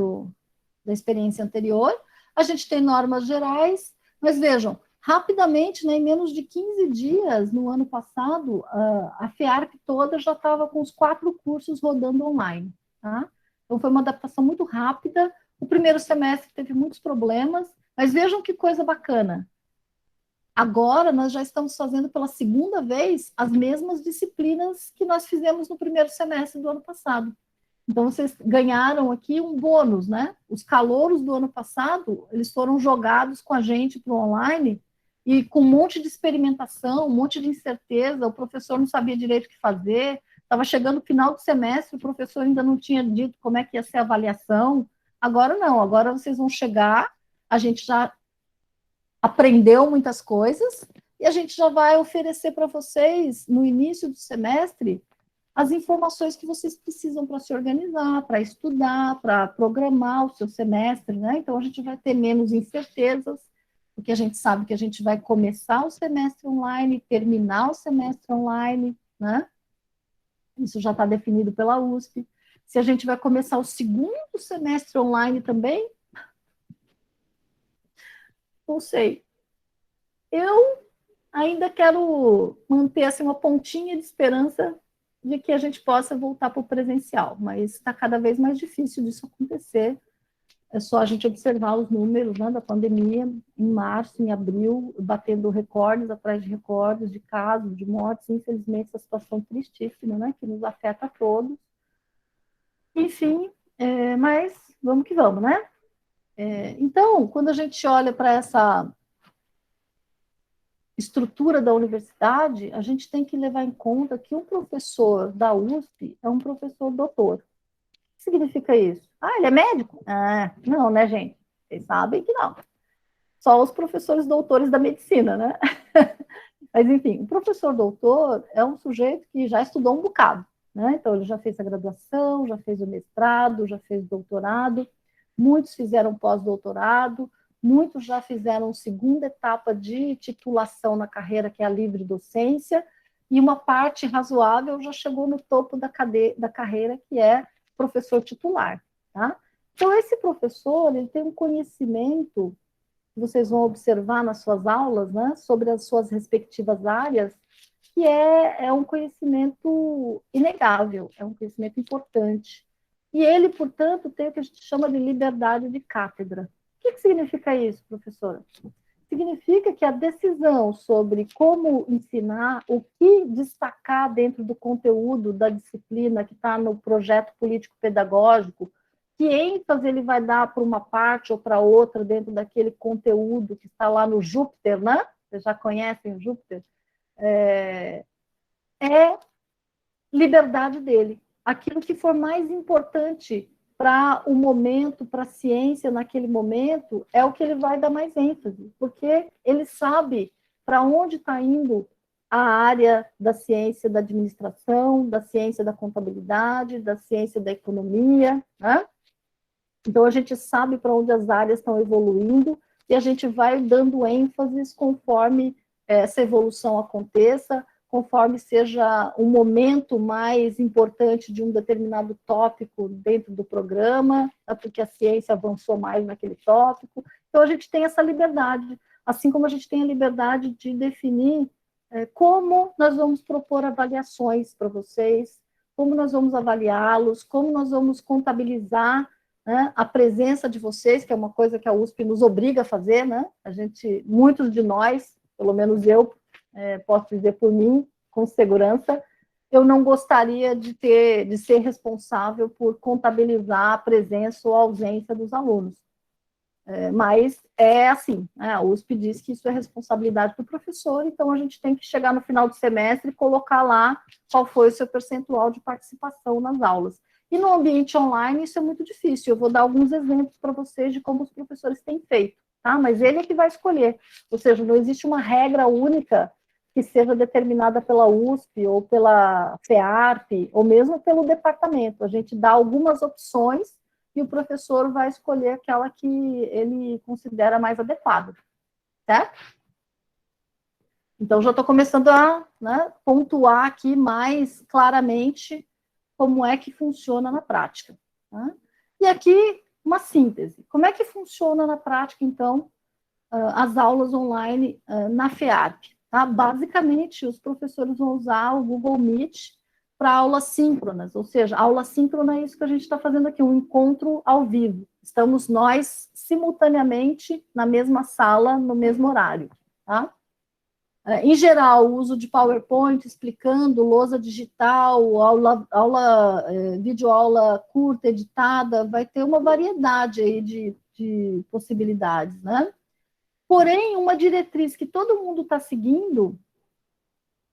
da experiência anterior. A gente tem normas gerais, mas vejam, rapidamente, né, em menos de 15 dias, no ano passado, a FEARP toda já estava com os 4 cursos rodando online. Tá? Então, foi uma adaptação muito rápida. O primeiro semestre teve muitos problemas, mas vejam que coisa bacana. Agora, nós já estamos fazendo pela segunda vez as mesmas disciplinas que nós fizemos no primeiro semestre do ano passado. Então, vocês ganharam aqui um bônus, né? Os calouros do ano passado, eles foram jogados com a gente para o online e com um monte de experimentação, um monte de incerteza, o professor não sabia direito o que fazer, estava chegando o final do semestre, o professor ainda não tinha dito como é que ia ser a avaliação. Agora não, agora vocês vão chegar, a gente já aprendeu muitas coisas e a gente já vai oferecer para vocês, no início do semestre, as informações que vocês precisam para se organizar, para estudar, para programar o seu semestre, né? Então, a gente vai ter menos incertezas, porque a gente sabe que a gente vai começar o semestre online, terminar o semestre online, né? Isso já está definido pela USP. Se a gente vai começar o segundo semestre online também, não sei. Eu ainda quero manter assim, uma pontinha de esperança de que a gente possa voltar para o presencial, mas está cada vez mais difícil disso acontecer. É só a gente observar os números, né, da pandemia, em março, em abril, batendo recordes atrás de recordes de casos, de mortes, infelizmente, essa situação tristíssima, né, que nos afeta a todos. Enfim, mas vamos que vamos, né? Então, quando a gente olha para essa estrutura da universidade, a gente tem que levar em conta que um professor da USP é um professor doutor. O que significa isso? Ah, ele é médico? Ah, não, né, gente? Vocês sabem que não. Só os professores doutores da medicina, né? Mas, enfim, o professor doutor é um sujeito que já estudou um bocado, né? Então, ele já fez a graduação, já fez o mestrado, já fez o doutorado, muitos fizeram pós-doutorado, muitos já fizeram segunda etapa de titulação na carreira, que é a livre docência, e uma parte razoável já chegou no topo da carreira, que é professor titular. Tá? Então, esse professor ele tem um conhecimento, que vocês vão observar nas suas aulas, né, sobre as suas respectivas áreas, que é um conhecimento inegável, é um conhecimento importante. E ele, portanto, tem o que a gente chama de liberdade de cátedra. O que significa isso, professora? Significa que a decisão sobre como ensinar, o que destacar dentro do conteúdo da disciplina que está no projeto político-pedagógico, que ênfase ele vai dar para uma parte ou para outra dentro daquele conteúdo que está lá no Júpiter, né? Vocês já conhecem o Júpiter? é liberdade dele. Aquilo que for mais importante para o momento, para a ciência naquele momento, é o que ele vai dar mais ênfase, porque ele sabe para onde está indo a área da ciência da administração, da ciência da contabilidade, da ciência da economia, né? Então, a gente sabe para onde as áreas estão evoluindo e a gente vai dando ênfases conforme essa evolução aconteça, conforme seja um momento mais importante de um determinado tópico dentro do programa, tá? Porque a ciência avançou mais naquele tópico. Então, a gente tem essa liberdade, assim como a gente tem a liberdade de definir como nós vamos propor avaliações para vocês, como nós vamos avaliá-los, como nós vamos contabilizar, né, a presença de vocês, que é uma coisa que a USP nos obriga a fazer, né? Muitos de nós, pelo menos eu, posso dizer por mim, com segurança, eu não gostaria de ser responsável por contabilizar a presença ou a ausência dos alunos. Mas é assim, né? A USP diz que isso é responsabilidade do professor, então a gente tem que chegar no final do semestre e colocar lá qual foi o seu percentual de participação nas aulas. E no ambiente online isso é muito difícil, eu vou dar alguns exemplos para vocês de como os professores têm feito, tá? Mas ele é que vai escolher, ou seja, não existe uma regra única que seja determinada pela USP ou pela FEARP, ou mesmo pelo departamento, a gente dá algumas opções e o professor vai escolher aquela que ele considera mais adequada, certo? Então, já estou começando a, né, pontuar aqui mais claramente como é que funciona na prática. Tá? E aqui, uma síntese. Como é que funciona na prática, então, as aulas online na FEARP? Tá? Basicamente, os professores vão usar o Google Meet para aulas síncronas, ou seja, aula síncrona é isso que a gente está fazendo aqui, um encontro ao vivo. Estamos nós simultaneamente na mesma sala, no mesmo horário. Tá? Em geral, o uso de PowerPoint explicando, lousa digital, videoaula curta, editada, vai ter uma variedade aí de possibilidades, né? Porém, uma diretriz que todo mundo está seguindo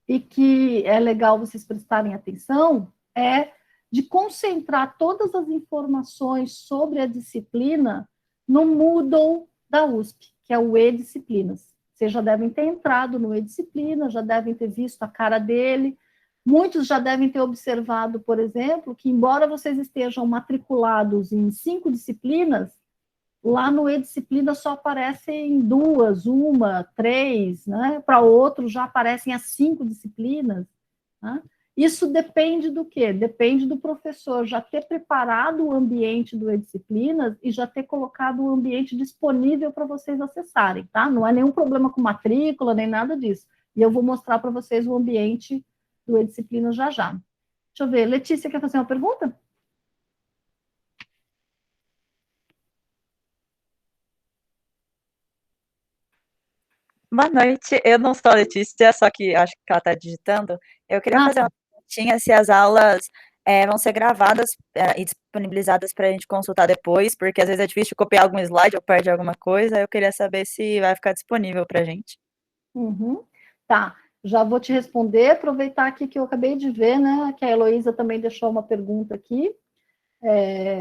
e que é legal vocês prestarem atenção é de concentrar todas as informações sobre a disciplina no Moodle da USP, que é o E-Disciplinas. Vocês já devem ter entrado no E-Disciplina, já devem ter visto a cara dele. Muitos já devem ter observado, por exemplo, que embora vocês estejam matriculados em 5 disciplinas, lá no E-Disciplina só aparecem 2, 1, 3, né? Para outro já aparecem as 5 disciplinas. Né? Isso depende do quê? Depende do professor já ter preparado o ambiente do E-Disciplinas e já ter colocado o ambiente disponível para vocês acessarem, tá? Não é nenhum problema com matrícula, nem nada disso. E eu vou mostrar para vocês o ambiente do E-Disciplinas já já. Deixa eu ver, Letícia, quer fazer uma pergunta? Boa noite, eu não sou a Letícia, só que acho que ela está digitando. Eu queria fazer uma perguntinha se as aulas vão ser gravadas e disponibilizadas para a gente consultar depois, porque às vezes é difícil copiar algum slide ou perde alguma coisa, eu queria saber se vai ficar disponível para a gente. Uhum. Tá, já vou te responder, aproveitar aqui que eu acabei de ver, né, que a Heloísa também deixou uma pergunta aqui.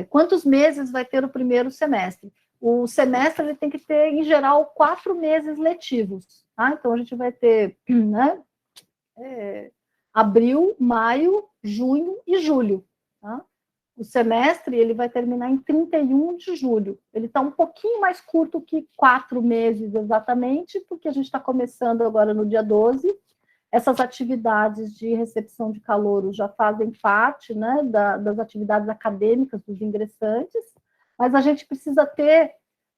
Quantos meses vai ter o primeiro semestre? O semestre ele tem que ter, em geral, 4 meses letivos. Tá? Então, a gente vai ter, né, abril, maio, junho e julho. Tá? O semestre ele vai terminar em 31 de julho. Ele está um pouquinho mais curto que 4 meses exatamente, porque a gente está começando agora no dia 12. Essas atividades de recepção de calouros já fazem parte, né, das atividades acadêmicas dos ingressantes, mas a gente precisa ter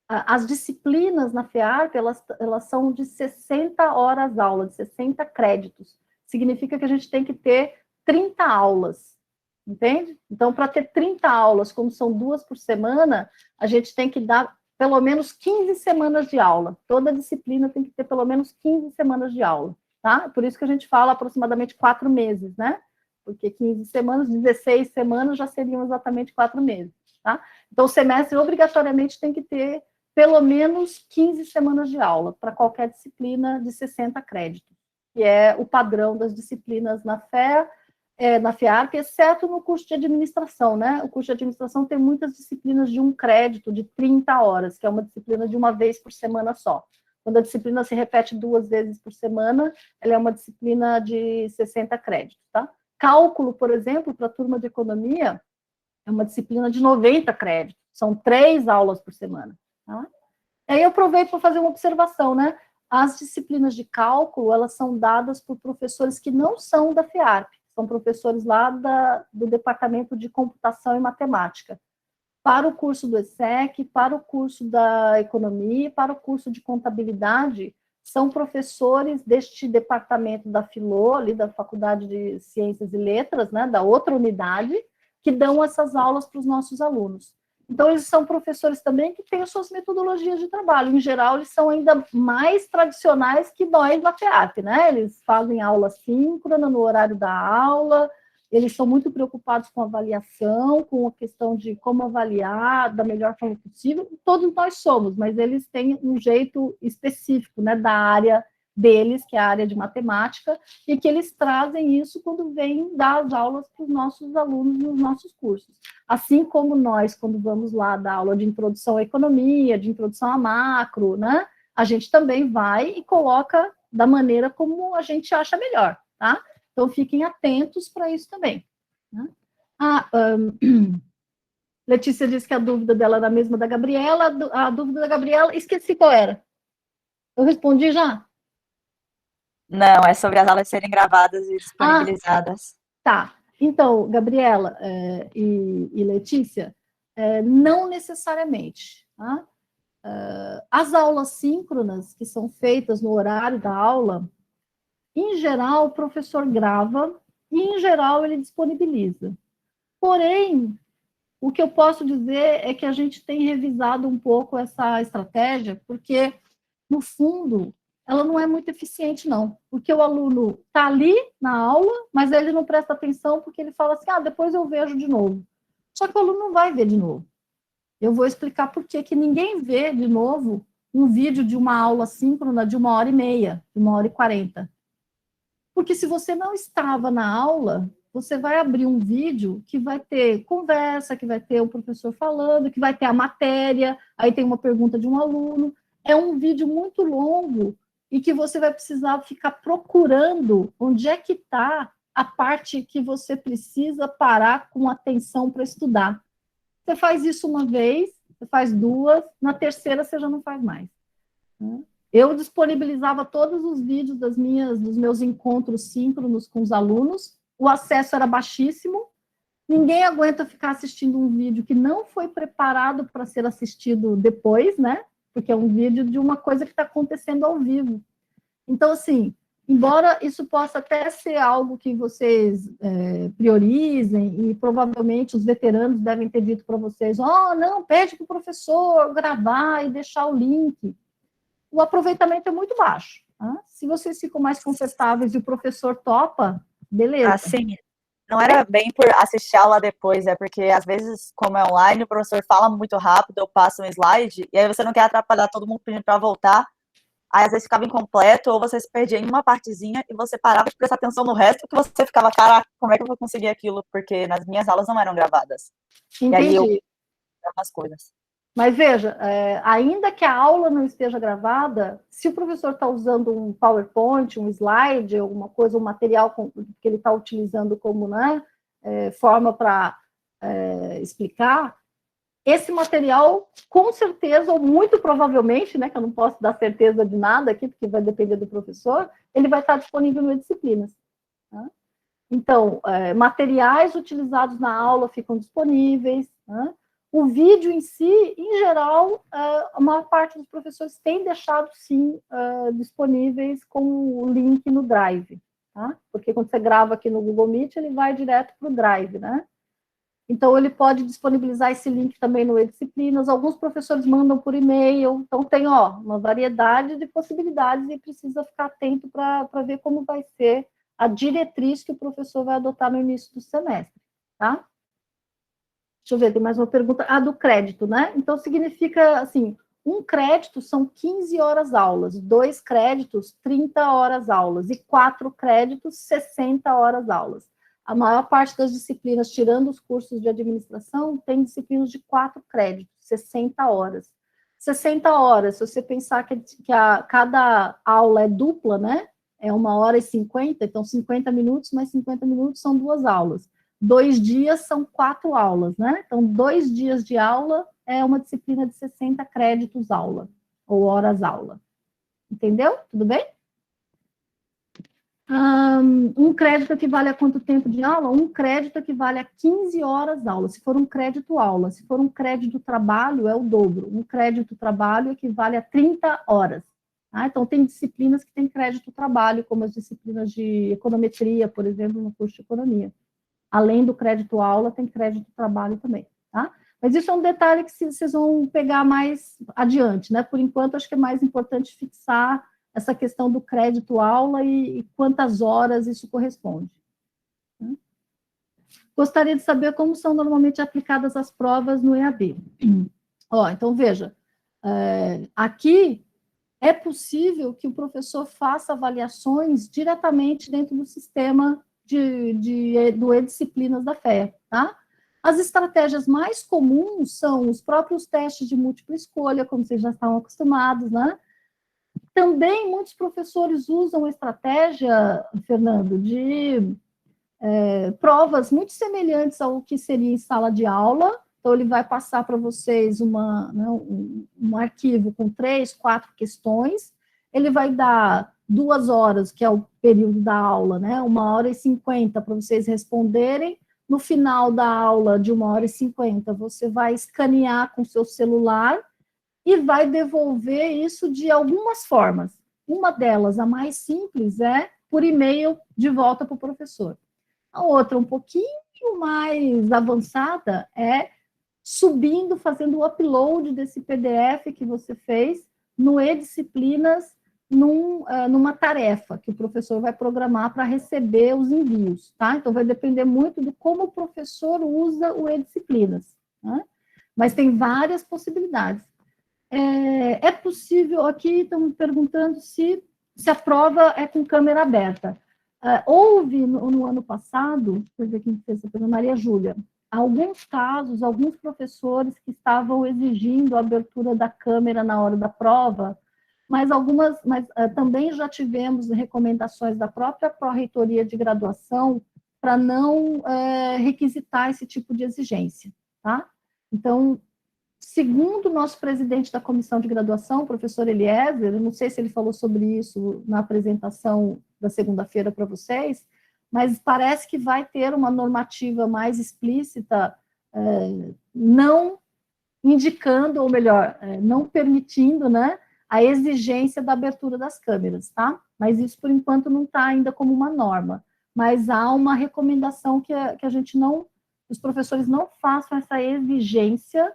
as disciplinas na FEARP, elas são de 60 horas aula, de 60 créditos. Significa que a gente tem que ter 30 aulas, entende? Então, para ter 30 aulas, como são 2 por semana, a gente tem que dar pelo menos 15 semanas de aula. Toda disciplina tem que ter pelo menos 15 semanas de aula. Tá? Por isso que a gente fala aproximadamente 4 meses, né? Porque 15 semanas, 16 semanas já seriam exatamente 4 meses, tá? Então, o semestre obrigatoriamente tem que ter pelo menos 15 semanas de aula para qualquer disciplina de 60 créditos, que é o padrão das disciplinas na FIARP, exceto no curso de administração, né? O curso de administração tem muitas disciplinas de 1 crédito, de 30 horas, que é uma disciplina de uma vez por semana só. Quando a disciplina se repete 2 vezes por semana, ela é uma disciplina de 60 créditos, tá? Cálculo, por exemplo, para a turma de economia, é uma disciplina de 90 créditos, são 3 aulas por semana, tá? Aí eu aproveito para fazer uma observação, né? As disciplinas de cálculo, elas são dadas por professores que não são da FIARP, são professores lá do Departamento de Computação e Matemática. Para o curso do ESSEC, para o curso da Economia, para o curso de Contabilidade, são professores deste departamento da FILO, ali da Faculdade de Ciências e Letras, né, da outra unidade, que dão essas aulas para os nossos alunos. Então, eles são professores também que têm as suas metodologias de trabalho. Em geral, eles são ainda mais tradicionais que nós da FIARP, né? Eles fazem aula síncrona no horário da aula, eles são muito preocupados com avaliação, com a questão de como avaliar da melhor forma possível. Todos nós somos, mas eles têm um jeito específico, né, da área deles, que é a área de matemática, e que eles trazem isso quando vêm dar as aulas para os nossos alunos nos nossos cursos. Assim como nós, quando vamos lá dar aula de introdução à economia, de introdução à macro, né, a gente também vai e coloca da maneira como a gente acha melhor, tá? Então, fiquem atentos para isso também, né? Letícia disse que a dúvida dela era a mesma da Gabriela, a dúvida da Gabriela, esqueci qual era. Eu respondi já? Não, é sobre as aulas serem gravadas e disponibilizadas. Tá. Então, Gabriela e Letícia, não necessariamente, tá? As aulas síncronas, que são feitas no horário da aula, em geral, o professor grava e, em geral, ele disponibiliza. Porém, o que eu posso dizer é que a gente tem revisado um pouco essa estratégia, porque, no fundo, ela não é muito eficiente, não. Porque o aluno está ali na aula, mas ele não presta atenção porque ele fala assim, depois eu vejo de novo. Só que o aluno não vai ver de novo. Eu vou explicar por que ninguém vê de novo um vídeo de uma aula síncrona de 1h30, de 1h40. Porque se você não estava na aula, você vai abrir um vídeo que vai ter conversa, que vai ter o professor falando, que vai ter a matéria, aí tem uma pergunta de um aluno. É um vídeo muito longo e que você vai precisar ficar procurando onde é que está a parte que você precisa parar com atenção para estudar. Você faz isso uma vez, você faz 2, na terceira você já não faz mais, né? Eu disponibilizava todos os vídeos dos meus encontros síncronos com os alunos, o acesso era baixíssimo, ninguém aguenta ficar assistindo um vídeo que não foi preparado para ser assistido depois, né? Porque é um vídeo de uma coisa que está acontecendo ao vivo. Então, assim, embora isso possa até ser algo que vocês priorizem, e provavelmente os veteranos devem ter dito para vocês, não, pede para o professor gravar e deixar o link. O aproveitamento é muito baixo, tá? Se vocês ficam mais confortáveis e o professor topa, beleza. Assim, não era bem por assistir a aula depois, é porque às vezes, como é online, o professor fala muito rápido, eu passo um slide, e aí você não quer atrapalhar todo mundo pedindo para voltar, aí às vezes ficava incompleto, ou você se perdia em uma partezinha e você parava de prestar atenção no resto, que você ficava, caraca, como é que eu vou conseguir aquilo? Porque nas minhas aulas não eram gravadas. Entendi. E aí eu umas coisas. Mas veja, ainda que a aula não esteja gravada, se o professor está usando um PowerPoint, um slide, alguma coisa, um material que ele está utilizando como, né, forma para explicar, esse material, com certeza, ou muito provavelmente, né, que eu não posso dar certeza de nada aqui, porque vai depender do professor, ele vai estar disponível no Disciplinas, tá? Então, materiais utilizados na aula ficam disponíveis, né? O vídeo em si, em geral, a maior parte dos professores tem deixado, sim, disponíveis com o link no Drive, tá? Porque quando você grava aqui no Google Meet, ele vai direto para o Drive, né? Então, ele pode disponibilizar esse link também no E-Disciplinas. Alguns professores mandam por e-mail. Então, tem uma variedade de possibilidades e precisa ficar atento para ver como vai ser a diretriz que o professor vai adotar no início do semestre, tá? Deixa eu ver, tem mais uma pergunta. Do crédito, né? Então, significa, assim, Um crédito são 15 horas aulas, 2 créditos, 30 horas aulas, e 4 créditos, 60 horas aulas. A maior parte das disciplinas, tirando os cursos de administração, tem disciplinas de 4 créditos, 60 horas. 60 horas, se você pensar que cada aula é dupla, né? É 1h50, então 50 minutos, mais 50 minutos são 2 aulas. 2 dias são 4 aulas, né? Então, 2 dias de aula é uma disciplina de 60 créditos aula, ou horas aula. Entendeu? Tudo bem? Um crédito equivale a quanto tempo de aula? Um crédito equivale a 15 horas aula, se for um crédito aula. Se for um crédito trabalho, é o dobro. Um crédito trabalho equivale a 30 horas. Tá? Então, tem disciplinas que têm crédito trabalho, como as disciplinas de econometria, por exemplo, no curso de economia. Além do crédito aula, tem crédito trabalho também, tá? Mas isso é um detalhe que vocês vão pegar mais adiante, né? Por enquanto, acho que é mais importante fixar essa questão do crédito aula e quantas horas isso corresponde. Gostaria de saber como são normalmente aplicadas as provas no EAD. Ó, então, veja, aqui é possível que o professor faça avaliações diretamente dentro do sistema do E-Disciplinas da FEA, tá? As estratégias mais comuns são os próprios testes de múltipla escolha, como vocês já estão acostumados, né? Também muitos professores usam a estratégia, Fernando, de provas muito semelhantes ao que seria em sala de aula. Então, ele vai passar para vocês um arquivo com 3, 4 questões. Ele vai dar 2 horas, que é o período da aula, né? 1h50 para vocês responderem. No final da aula de 1h50, você vai escanear com o seu celular e vai devolver isso de algumas formas. Uma delas, a mais simples, é por e-mail de volta para o professor. A outra, um pouquinho mais avançada, é subindo, fazendo o upload desse PDF que você fez no E-Disciplinas, numa tarefa que o professor vai programar para receber os envios, tá? Então, vai depender muito de como o professor usa o E-Disciplinas, né? Mas tem várias possibilidades. É possível, aqui estão me perguntando se a prova é com câmera aberta. Houve, no ano passado, deixa eu ver quem fez essa pergunta, Maria Júlia, alguns casos, alguns professores que estavam exigindo a abertura da câmera na hora da prova, mas também já tivemos recomendações da própria Pró-Reitoria de Graduação para não requisitar esse tipo de exigência, tá? Então, segundo o nosso presidente da comissão de graduação, o professor Eliezer, eu não sei se ele falou sobre isso na apresentação da segunda-feira para vocês, mas parece que vai ter uma normativa mais explícita, não indicando, ou melhor, não permitindo, né, a exigência da abertura das câmeras, tá? Mas isso, por enquanto, não está ainda como uma norma. Mas há uma recomendação que os professores não façam essa exigência,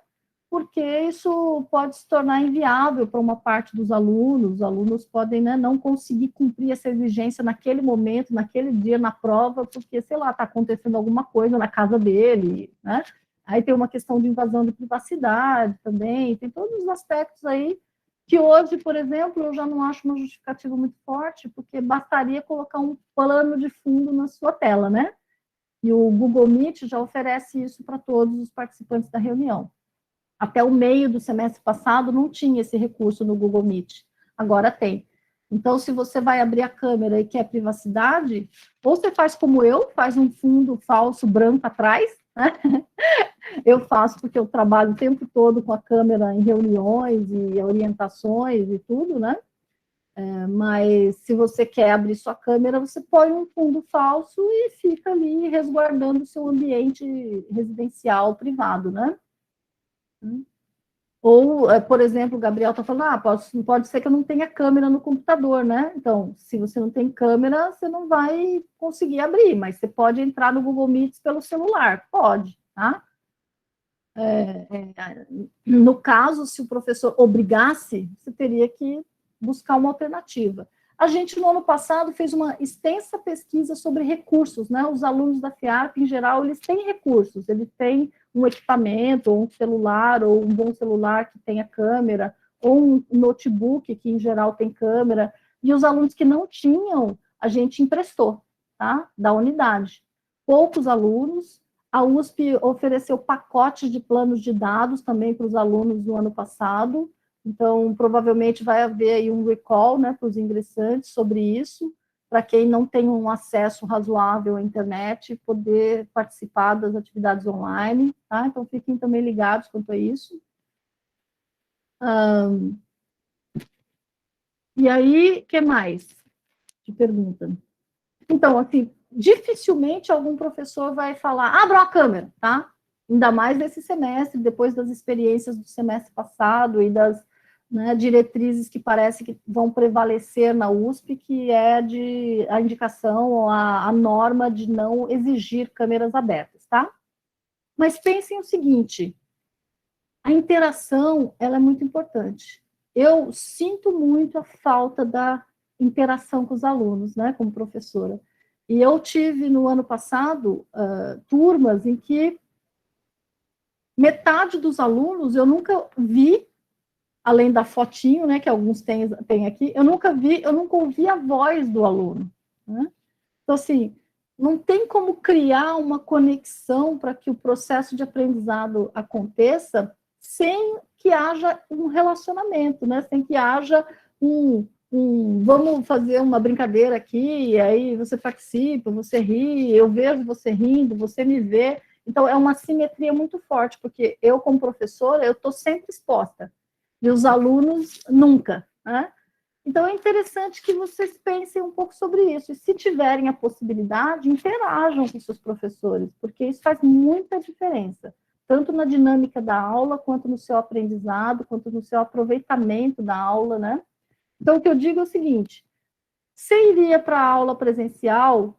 porque isso pode se tornar inviável para uma parte dos alunos. Os alunos podem, né, não conseguir cumprir essa exigência naquele momento, naquele dia, na prova, porque, sei lá, está acontecendo alguma coisa na casa dele, né? Aí tem uma questão de invasão de privacidade também, tem todos os aspectos aí, que hoje, por exemplo, eu já não acho uma justificativa muito forte, porque bastaria colocar um plano de fundo na sua tela, né? E o Google Meet já oferece isso para todos os participantes da reunião. Até o meio do semestre passado não tinha esse recurso no Google Meet, agora tem. Então, se você vai abrir a câmera e quer privacidade, ou você faz como eu, faz um fundo falso branco atrás, né? Eu faço porque eu trabalho o tempo todo com a câmera em reuniões e orientações e tudo, né? Mas se você quer abrir sua câmera, você põe um fundo falso e fica ali resguardando o seu ambiente residencial privado, né? Ou, por exemplo, o Gabriel está falando, pode ser que eu não tenha câmera no computador, né? Então, se você não tem câmera, você não vai conseguir abrir, mas você pode entrar no Google Meet pelo celular, pode, tá? No caso, se o professor obrigasse, você teria que buscar uma alternativa. A gente, no ano passado, fez uma extensa pesquisa sobre recursos, né? Os alunos da FIARP, em geral, eles têm recursos, eles têm um equipamento, ou um celular, ou um bom celular que tenha câmera, ou um notebook, que em geral tem câmera, e os alunos que não tinham, a gente emprestou, tá? Da unidade. Poucos alunos, a USP ofereceu pacotes de planos de dados também para os alunos no ano passado, então provavelmente vai haver aí um recall, né, para os ingressantes sobre isso, para quem não tem um acesso razoável à internet, poder participar das atividades online, tá? Então fiquem também ligados quanto a isso. E aí, o que mais? Que pergunta. Então, assim, dificilmente algum professor vai falar, abra a câmera, tá? Ainda mais nesse semestre, depois das experiências do semestre passado e das, né, diretrizes que parece que vão prevalecer na USP, que é a indicação, a norma de não exigir câmeras abertas, tá? Mas pensem o seguinte, a interação, ela é muito importante. Eu sinto muito a falta da interação com os alunos, né, como professora. E eu tive, no ano passado, turmas em que metade dos alunos eu nunca vi, além da fotinho, né, que alguns têm aqui, eu nunca ouvi a voz do aluno, né? Então, assim, não tem como criar uma conexão para que o processo de aprendizado aconteça sem que haja um relacionamento, né? Sem que haja vamos fazer uma brincadeira aqui, e aí você participa, você ri, eu vejo você rindo, você me vê. Então, é uma simetria muito forte, porque eu, como professora, eu estou sempre exposta, e os alunos nunca, né? Então, é interessante que vocês pensem um pouco sobre isso, e se tiverem a possibilidade, interajam com seus professores, porque isso faz muita diferença, tanto na dinâmica da aula, quanto no seu aprendizado, quanto no seu aproveitamento da aula, né? Então, o que eu digo é o seguinte, você iria para a aula presencial,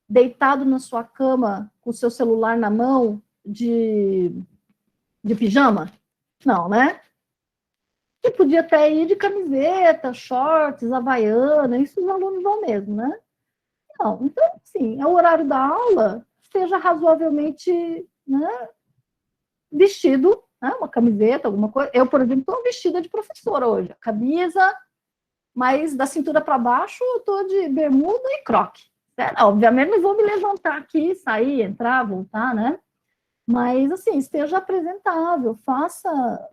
deitado na sua cama, com o seu celular na mão, de pijama? Não, né? Você podia até ir de camiseta, shorts, havaiana, isso os alunos vão mesmo, né? Não, então, sim, é o horário da aula, esteja razoavelmente, né, vestido, né, uma camiseta, alguma coisa. Eu, por exemplo, estou vestida de professora hoje, camisa, mas da cintura para baixo eu estou de bermuda e croque. Obviamente não vou me levantar aqui, sair, entrar, voltar, né? Mas, assim, esteja apresentável, faça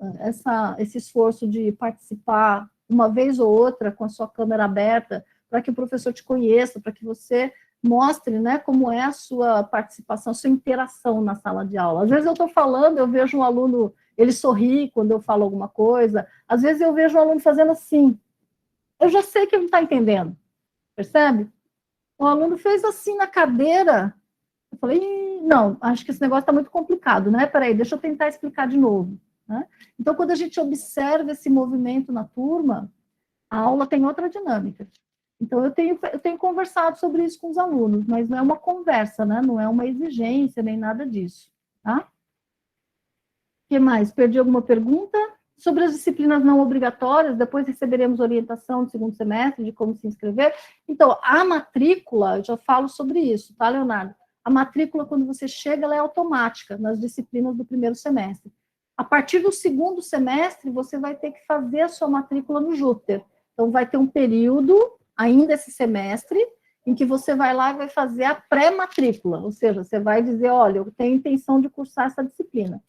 esse esforço de participar uma vez ou outra com a sua câmera aberta, para que o professor te conheça, para que você mostre, né, como é a sua participação, a sua interação na sala de aula. Às vezes eu estou falando, eu vejo um aluno, ele sorri quando eu falo alguma coisa, às vezes eu vejo um aluno fazendo assim, eu já sei que ele não está entendendo, percebe? O aluno fez assim na cadeira, eu falei, não, acho que esse negócio está muito complicado, né? Peraí, deixa eu tentar explicar de novo, né? Então, quando a gente observa esse movimento na turma, a aula tem outra dinâmica. Então, eu tenho conversado sobre isso com os alunos, mas não é uma conversa, né? Não é uma exigência, nem nada disso, tá? O que mais? Perdi alguma pergunta? Sobre as disciplinas não obrigatórias, depois receberemos orientação no segundo semestre de como se inscrever. Então, a matrícula, eu já falo sobre isso, tá, Leonardo? A matrícula, quando você chega, ela é automática nas disciplinas do primeiro semestre. A partir do segundo semestre, você vai ter que fazer a sua matrícula no Júpiter. Então, vai ter um período, ainda esse semestre, em que você vai lá e vai fazer a pré-matrícula, ou seja, você vai dizer, olha, eu tenho intenção de cursar essa disciplina.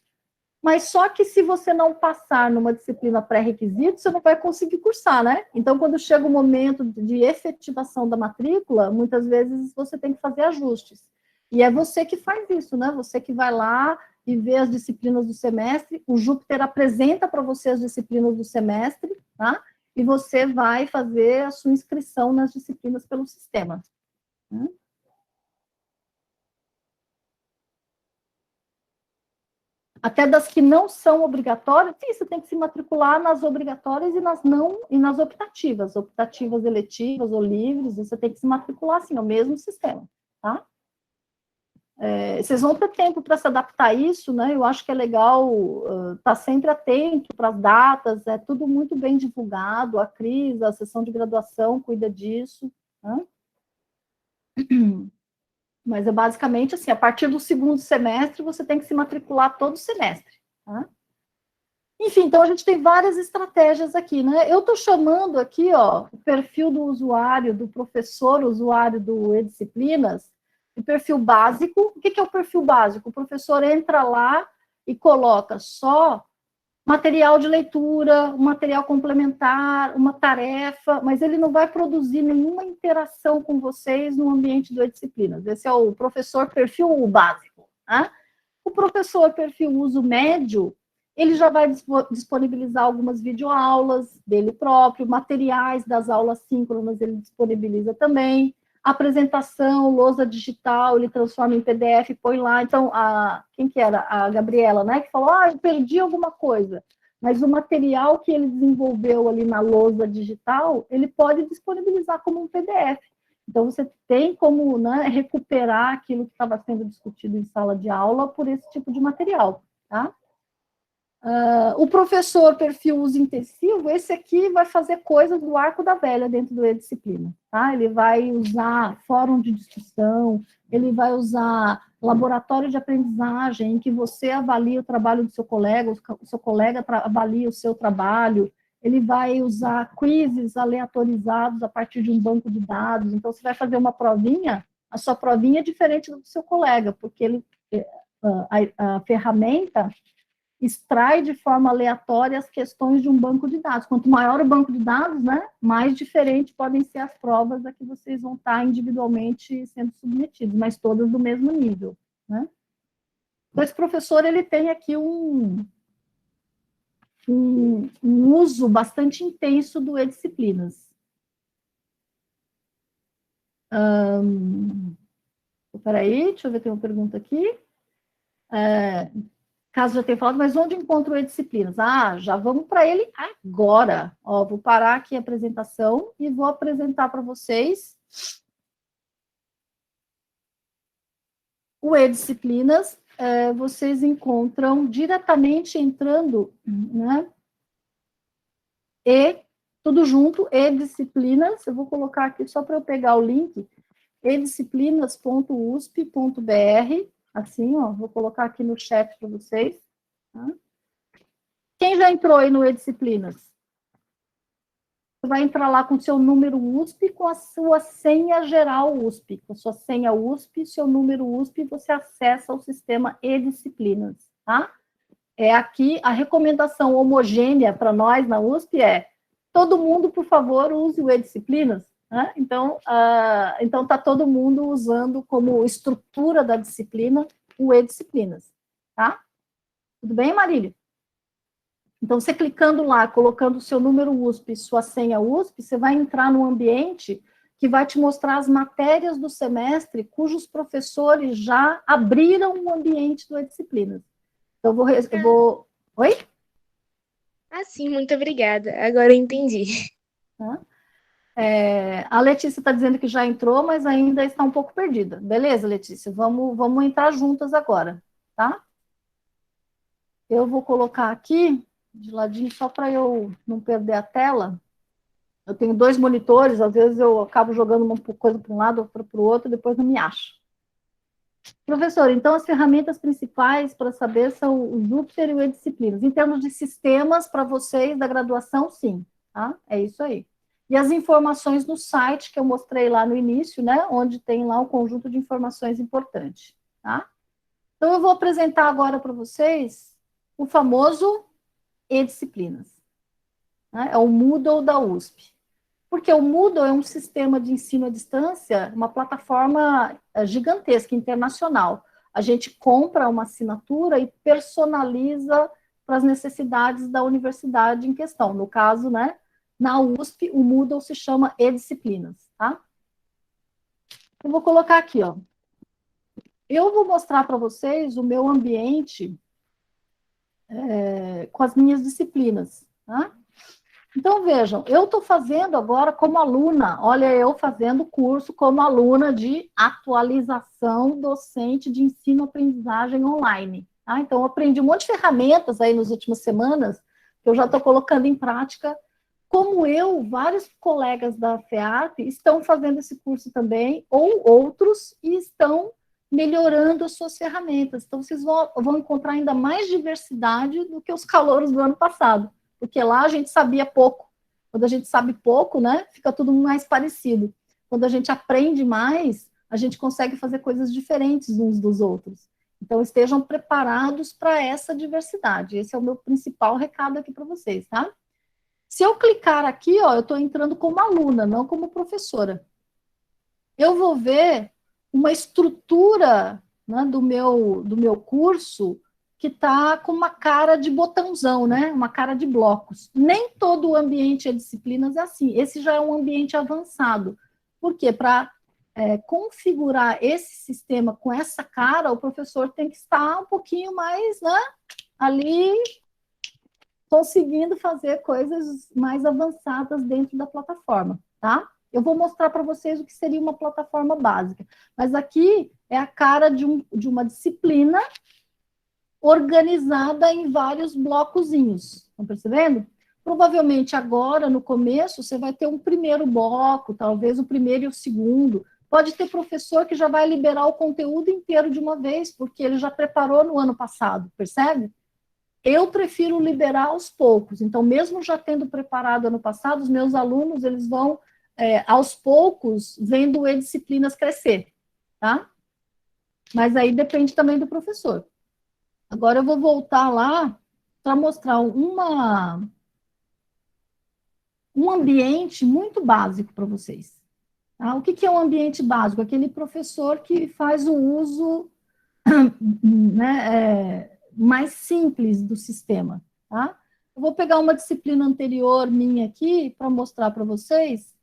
Mas só que se você não passar numa disciplina pré-requisito, você não vai conseguir cursar, né? Então, quando chega o momento de efetivação da matrícula, muitas vezes você tem que fazer ajustes. E é você que faz isso, né? Você que vai lá e vê as disciplinas do semestre, o Júpiter apresenta para você as disciplinas do semestre, tá? E você vai fazer a sua inscrição nas disciplinas pelo sistema. Até das que não são obrigatórias, sim, você tem que se matricular nas obrigatórias e nas não, e nas optativas eletivas ou livres, você tem que se matricular, assim, no mesmo sistema, tá? Vocês vão ter tempo para se adaptar a isso, né? Eu acho que é legal estar sempre atento para as datas, é tudo muito bem divulgado, a Cris, a sessão de graduação cuida disso, né? Mas é basicamente assim, a partir do segundo semestre, você tem que se matricular todo semestre, tá? Enfim, então a gente tem várias estratégias aqui, né? Eu estou chamando aqui, ó, o perfil do usuário, do professor usuário do eDisciplinas, o perfil básico. O que é o perfil básico? O professor entra lá e coloca só material de leitura, um material complementar, uma tarefa, mas ele não vai produzir nenhuma interação com vocês no ambiente do eDisciplinas. Esse é o professor perfil básico, né? O professor perfil uso médio, ele já vai disponibilizar algumas videoaulas dele próprio, materiais das aulas síncronas ele disponibiliza também, apresentação, lousa digital, ele transforma em PDF e põe lá. Então, quem que era? A Gabriela, né? Que falou, eu perdi alguma coisa. Mas o material que ele desenvolveu ali na lousa digital, ele pode disponibilizar como um PDF. Então, você tem como, né, recuperar aquilo que estava sendo discutido em sala de aula por esse tipo de material, tá? O professor perfil uso intensivo, esse aqui vai fazer coisas do arco da velha dentro do eDisciplina, tá? Ele vai usar fórum de discussão, ele vai usar laboratório de aprendizagem, em que você avalia o trabalho do seu colega, o seu colega avalia o seu trabalho, ele vai usar quizzes aleatorizados a partir de um banco de dados. Então, você vai fazer uma provinha, a sua provinha é diferente do seu colega, porque a ferramenta extrai de forma aleatória as questões de um banco de dados. Quanto maior o banco de dados, né, mais diferentes podem ser as provas a que vocês vão estar individualmente sendo submetidos, mas todas do mesmo nível, né? Então, esse professor, ele tem aqui um uso bastante intenso do eDisciplinas. Peraí, deixa eu ver, tem uma pergunta aqui. Caso já tenha falado, mas onde encontro o eDisciplinas? Já vamos para ele agora. Ó, vou parar aqui a apresentação e vou apresentar para vocês o eDisciplinas. Vocês encontram diretamente entrando, né? E tudo junto, eDisciplinas. Eu vou colocar aqui só para eu pegar o link, edisciplinas.usp.br. Assim, ó, vou colocar aqui no chat para vocês. Tá? Quem já entrou aí no eDisciplinas? Você vai entrar lá com o seu número USP, com a sua senha geral USP. Com a sua senha USP, seu número USP, você acessa o sistema eDisciplinas, tá? Aqui, a recomendação homogênea para nós na USP é todo mundo, por favor, use o eDisciplinas. Né? Então, está todo mundo usando como estrutura da disciplina o eDisciplinas, tá? Tudo bem, Marília? Então, você clicando lá, colocando o seu número USP, sua senha USP, você vai entrar no ambiente que vai te mostrar as matérias do semestre cujos professores já abriram o ambiente do eDisciplinas. Então, eu vou... Oi? Sim, muito obrigada. Agora eu entendi. Tá? A Letícia está dizendo que já entrou, mas ainda está um pouco perdida. Beleza, Letícia? Vamos entrar juntas agora, tá? Eu vou colocar aqui, de ladinho, só para eu não perder a tela. Eu tenho 2 monitores, às vezes eu acabo jogando uma coisa para um lado, outra para o outro, depois não me acho. Professor, então as ferramentas principais para saber são o Jupyter e o eDisciplinas. Em termos de sistemas, para vocês da graduação, sim. Tá? É isso aí. E as informações no site que eu mostrei lá no início, né, onde tem lá um conjunto de informações importantes, tá? Então, eu vou apresentar agora para vocês o famoso eDisciplinas, né? É o Moodle da USP. Porque o Moodle é um sistema de ensino à distância, uma plataforma gigantesca, internacional. A gente compra uma assinatura e personaliza para as necessidades da universidade em questão. No caso, né, na USP, o Moodle se chama eDisciplinas, tá? Eu vou colocar aqui, ó. Eu vou mostrar para vocês o meu ambiente com as minhas disciplinas, tá? Então, vejam, eu estou fazendo agora como aluna, olha, eu fazendo curso como aluna de atualização docente de ensino-aprendizagem online, tá? Então, eu aprendi um monte de ferramentas aí nas últimas semanas, que eu já estou colocando em prática. Como vários colegas da FEARP estão fazendo esse curso também, ou outros, e estão melhorando as suas ferramentas. Então, vocês vão encontrar ainda mais diversidade do que os calouros do ano passado, porque lá a gente sabia pouco. Quando a gente sabe pouco, né, fica tudo mais parecido. Quando a gente aprende mais, a gente consegue fazer coisas diferentes uns dos outros. Então, estejam preparados para essa diversidade. Esse é o meu principal recado aqui para vocês, tá? Se eu clicar aqui, ó, eu estou entrando como aluna, não como professora. Eu vou ver uma estrutura, né, do meu curso que está com uma cara de botãozão, né? Uma cara de blocos. Nem todo o ambiente de disciplinas é assim. Esse já é um ambiente avançado. Por quê? Para configurar esse sistema com essa cara, o professor tem que estar um pouquinho mais, né, ali conseguindo fazer coisas mais avançadas dentro da plataforma, tá? Eu vou mostrar para vocês o que seria uma plataforma básica. Mas aqui é a cara de uma disciplina organizada em vários blocozinhos. Estão percebendo? Provavelmente agora, no começo, você vai ter um primeiro bloco, talvez o primeiro e o segundo. Pode ter professor que já vai liberar o conteúdo inteiro de uma vez, porque ele já preparou no ano passado, percebe? Eu prefiro liberar aos poucos. Então, mesmo já tendo preparado ano passado, os meus alunos, eles vão, aos poucos, vendo o e-disciplinas crescer, tá? Mas aí depende também do professor. Agora eu vou voltar lá para mostrar um ambiente muito básico para vocês. Tá? O que é um ambiente básico? Aquele professor que faz o uso, né, mais simples do sistema. Tá? Eu vou pegar uma disciplina anterior minha aqui para mostrar para vocês,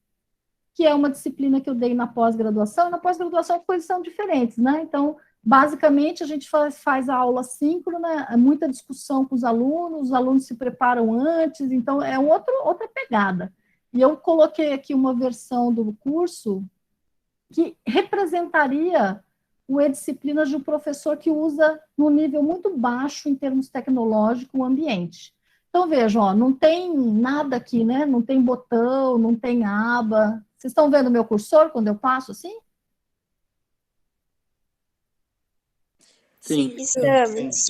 que é uma disciplina que eu dei na pós-graduação. Na pós-graduação as coisas são diferentes, né? Então, basicamente, a gente faz a aula síncrona, muita discussão com os alunos se preparam antes, então é outra pegada. E eu coloquei aqui uma versão do curso que representaria o e-disciplinas de um professor que usa num nível muito baixo em termos tecnológicos o ambiente. Então, vejam, ó, não tem nada aqui, né? Não tem botão, não tem aba. Vocês estão vendo o meu cursor quando eu passo assim? Sim, estamos.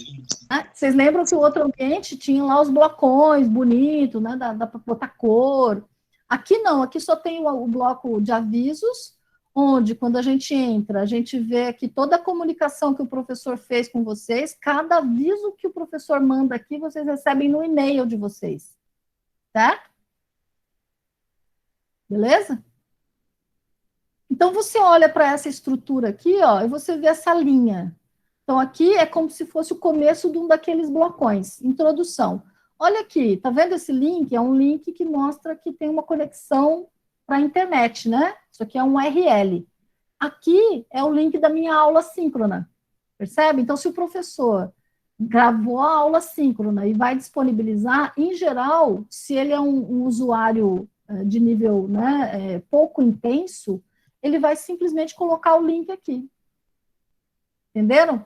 Vocês lembram que o outro ambiente tinha lá os blocões bonitos, né? Dá para botar cor. Aqui não, aqui só tem o bloco de avisos, onde, quando a gente entra, a gente vê aqui toda a comunicação que o professor fez com vocês, cada aviso que o professor manda aqui, vocês recebem no e-mail de vocês. Certo? Beleza? Então, você olha para essa estrutura aqui, ó, e você vê essa linha. Então, aqui é como se fosse o começo de um daqueles blocões, introdução. Olha aqui, tá vendo esse link? É um link que mostra que tem uma conexão para a internet, né? Isso aqui é um URL. Aqui é o link da minha aula síncrona, percebe? Então, se o professor gravou a aula síncrona e vai disponibilizar, em geral, se ele é um usuário de nível, né, pouco intenso, ele vai simplesmente colocar o link aqui. Entenderam?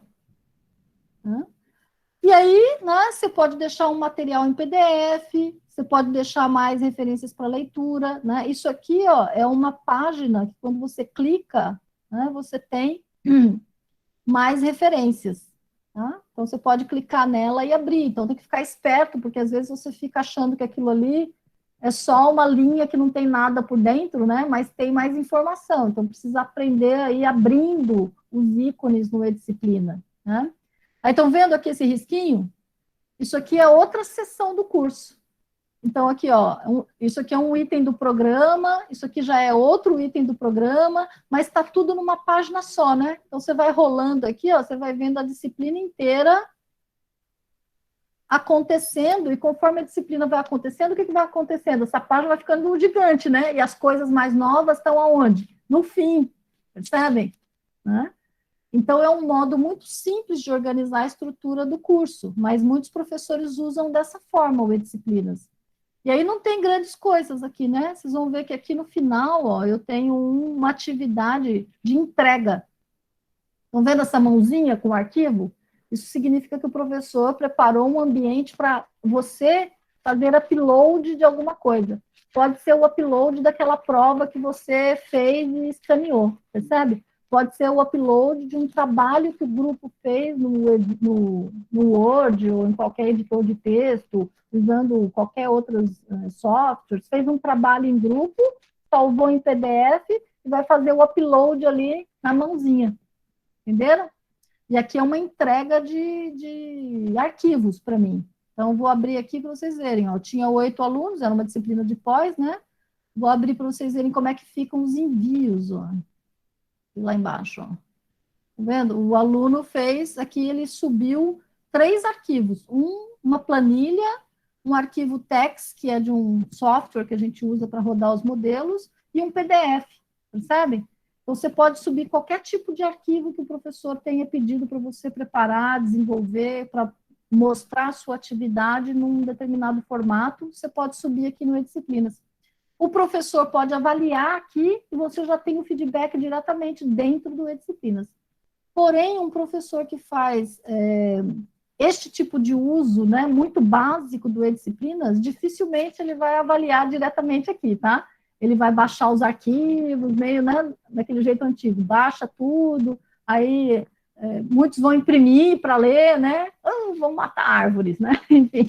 E aí, né, você pode deixar um material em PDF, você pode deixar mais referências para leitura, né? Isso aqui, ó, é uma página que quando você clica, né, você tem mais referências, tá? Então, você pode clicar nela e abrir. Então, tem que ficar esperto, porque às vezes você fica achando que aquilo ali é só uma linha que não tem nada por dentro, né? Mas tem mais informação. Então, precisa aprender aí abrindo os ícones no e-disciplina, né? Aí, estão vendo aqui esse risquinho? Isso aqui é outra seção do curso. Então, aqui, ó, isso aqui é um item do programa, isso aqui já é outro item do programa, mas está tudo numa página só, né? Então, você vai rolando aqui, ó, você vai vendo a disciplina inteira acontecendo, e conforme a disciplina vai acontecendo, o que vai acontecendo? Essa página vai ficando gigante, né? E as coisas mais novas estão aonde? No fim, percebem? Né? Então, é um modo muito simples de organizar a estrutura do curso, mas muitos professores usam dessa forma o e-disciplinas. E aí não tem grandes coisas aqui, né? Vocês vão ver que aqui no final, ó, eu tenho uma atividade de entrega. Estão vendo essa mãozinha com o arquivo? Isso significa que o professor preparou um ambiente para você fazer upload de alguma coisa. Pode ser o upload daquela prova que você fez e escaneou, percebe? pode ser o upload de um trabalho que o grupo fez no Word ou em qualquer editor de texto, usando qualquer outros softwares, fez um trabalho em grupo, salvou em PDF e vai fazer o upload ali na mãozinha. Entenderam? E aqui é uma entrega de arquivos para mim. Então, vou abrir aqui para vocês verem. Ó. Tinha 8 alunos, era uma disciplina de pós, né? Vou abrir para vocês verem como é que ficam os envios, ó. Lá embaixo, ó. Tá vendo? O aluno fez, aqui ele subiu 3 arquivos. Uma planilha, um arquivo text, que é de um software que a gente usa para rodar os modelos, e um PDF, percebe? Então, você pode subir qualquer tipo de arquivo que o professor tenha pedido para você preparar, desenvolver, para mostrar a sua atividade num determinado formato, você pode subir aqui no E-Disciplinas. O professor pode avaliar aqui e você já tem o feedback diretamente dentro do E-Disciplinas. Porém, um professor que faz este tipo de uso, né, muito básico do E-Disciplinas, dificilmente ele vai avaliar diretamente aqui, tá? Ele vai baixar os arquivos, meio, né, daquele jeito antigo, baixa tudo, aí muitos vão imprimir para ler, né, vão matar árvores, né, enfim,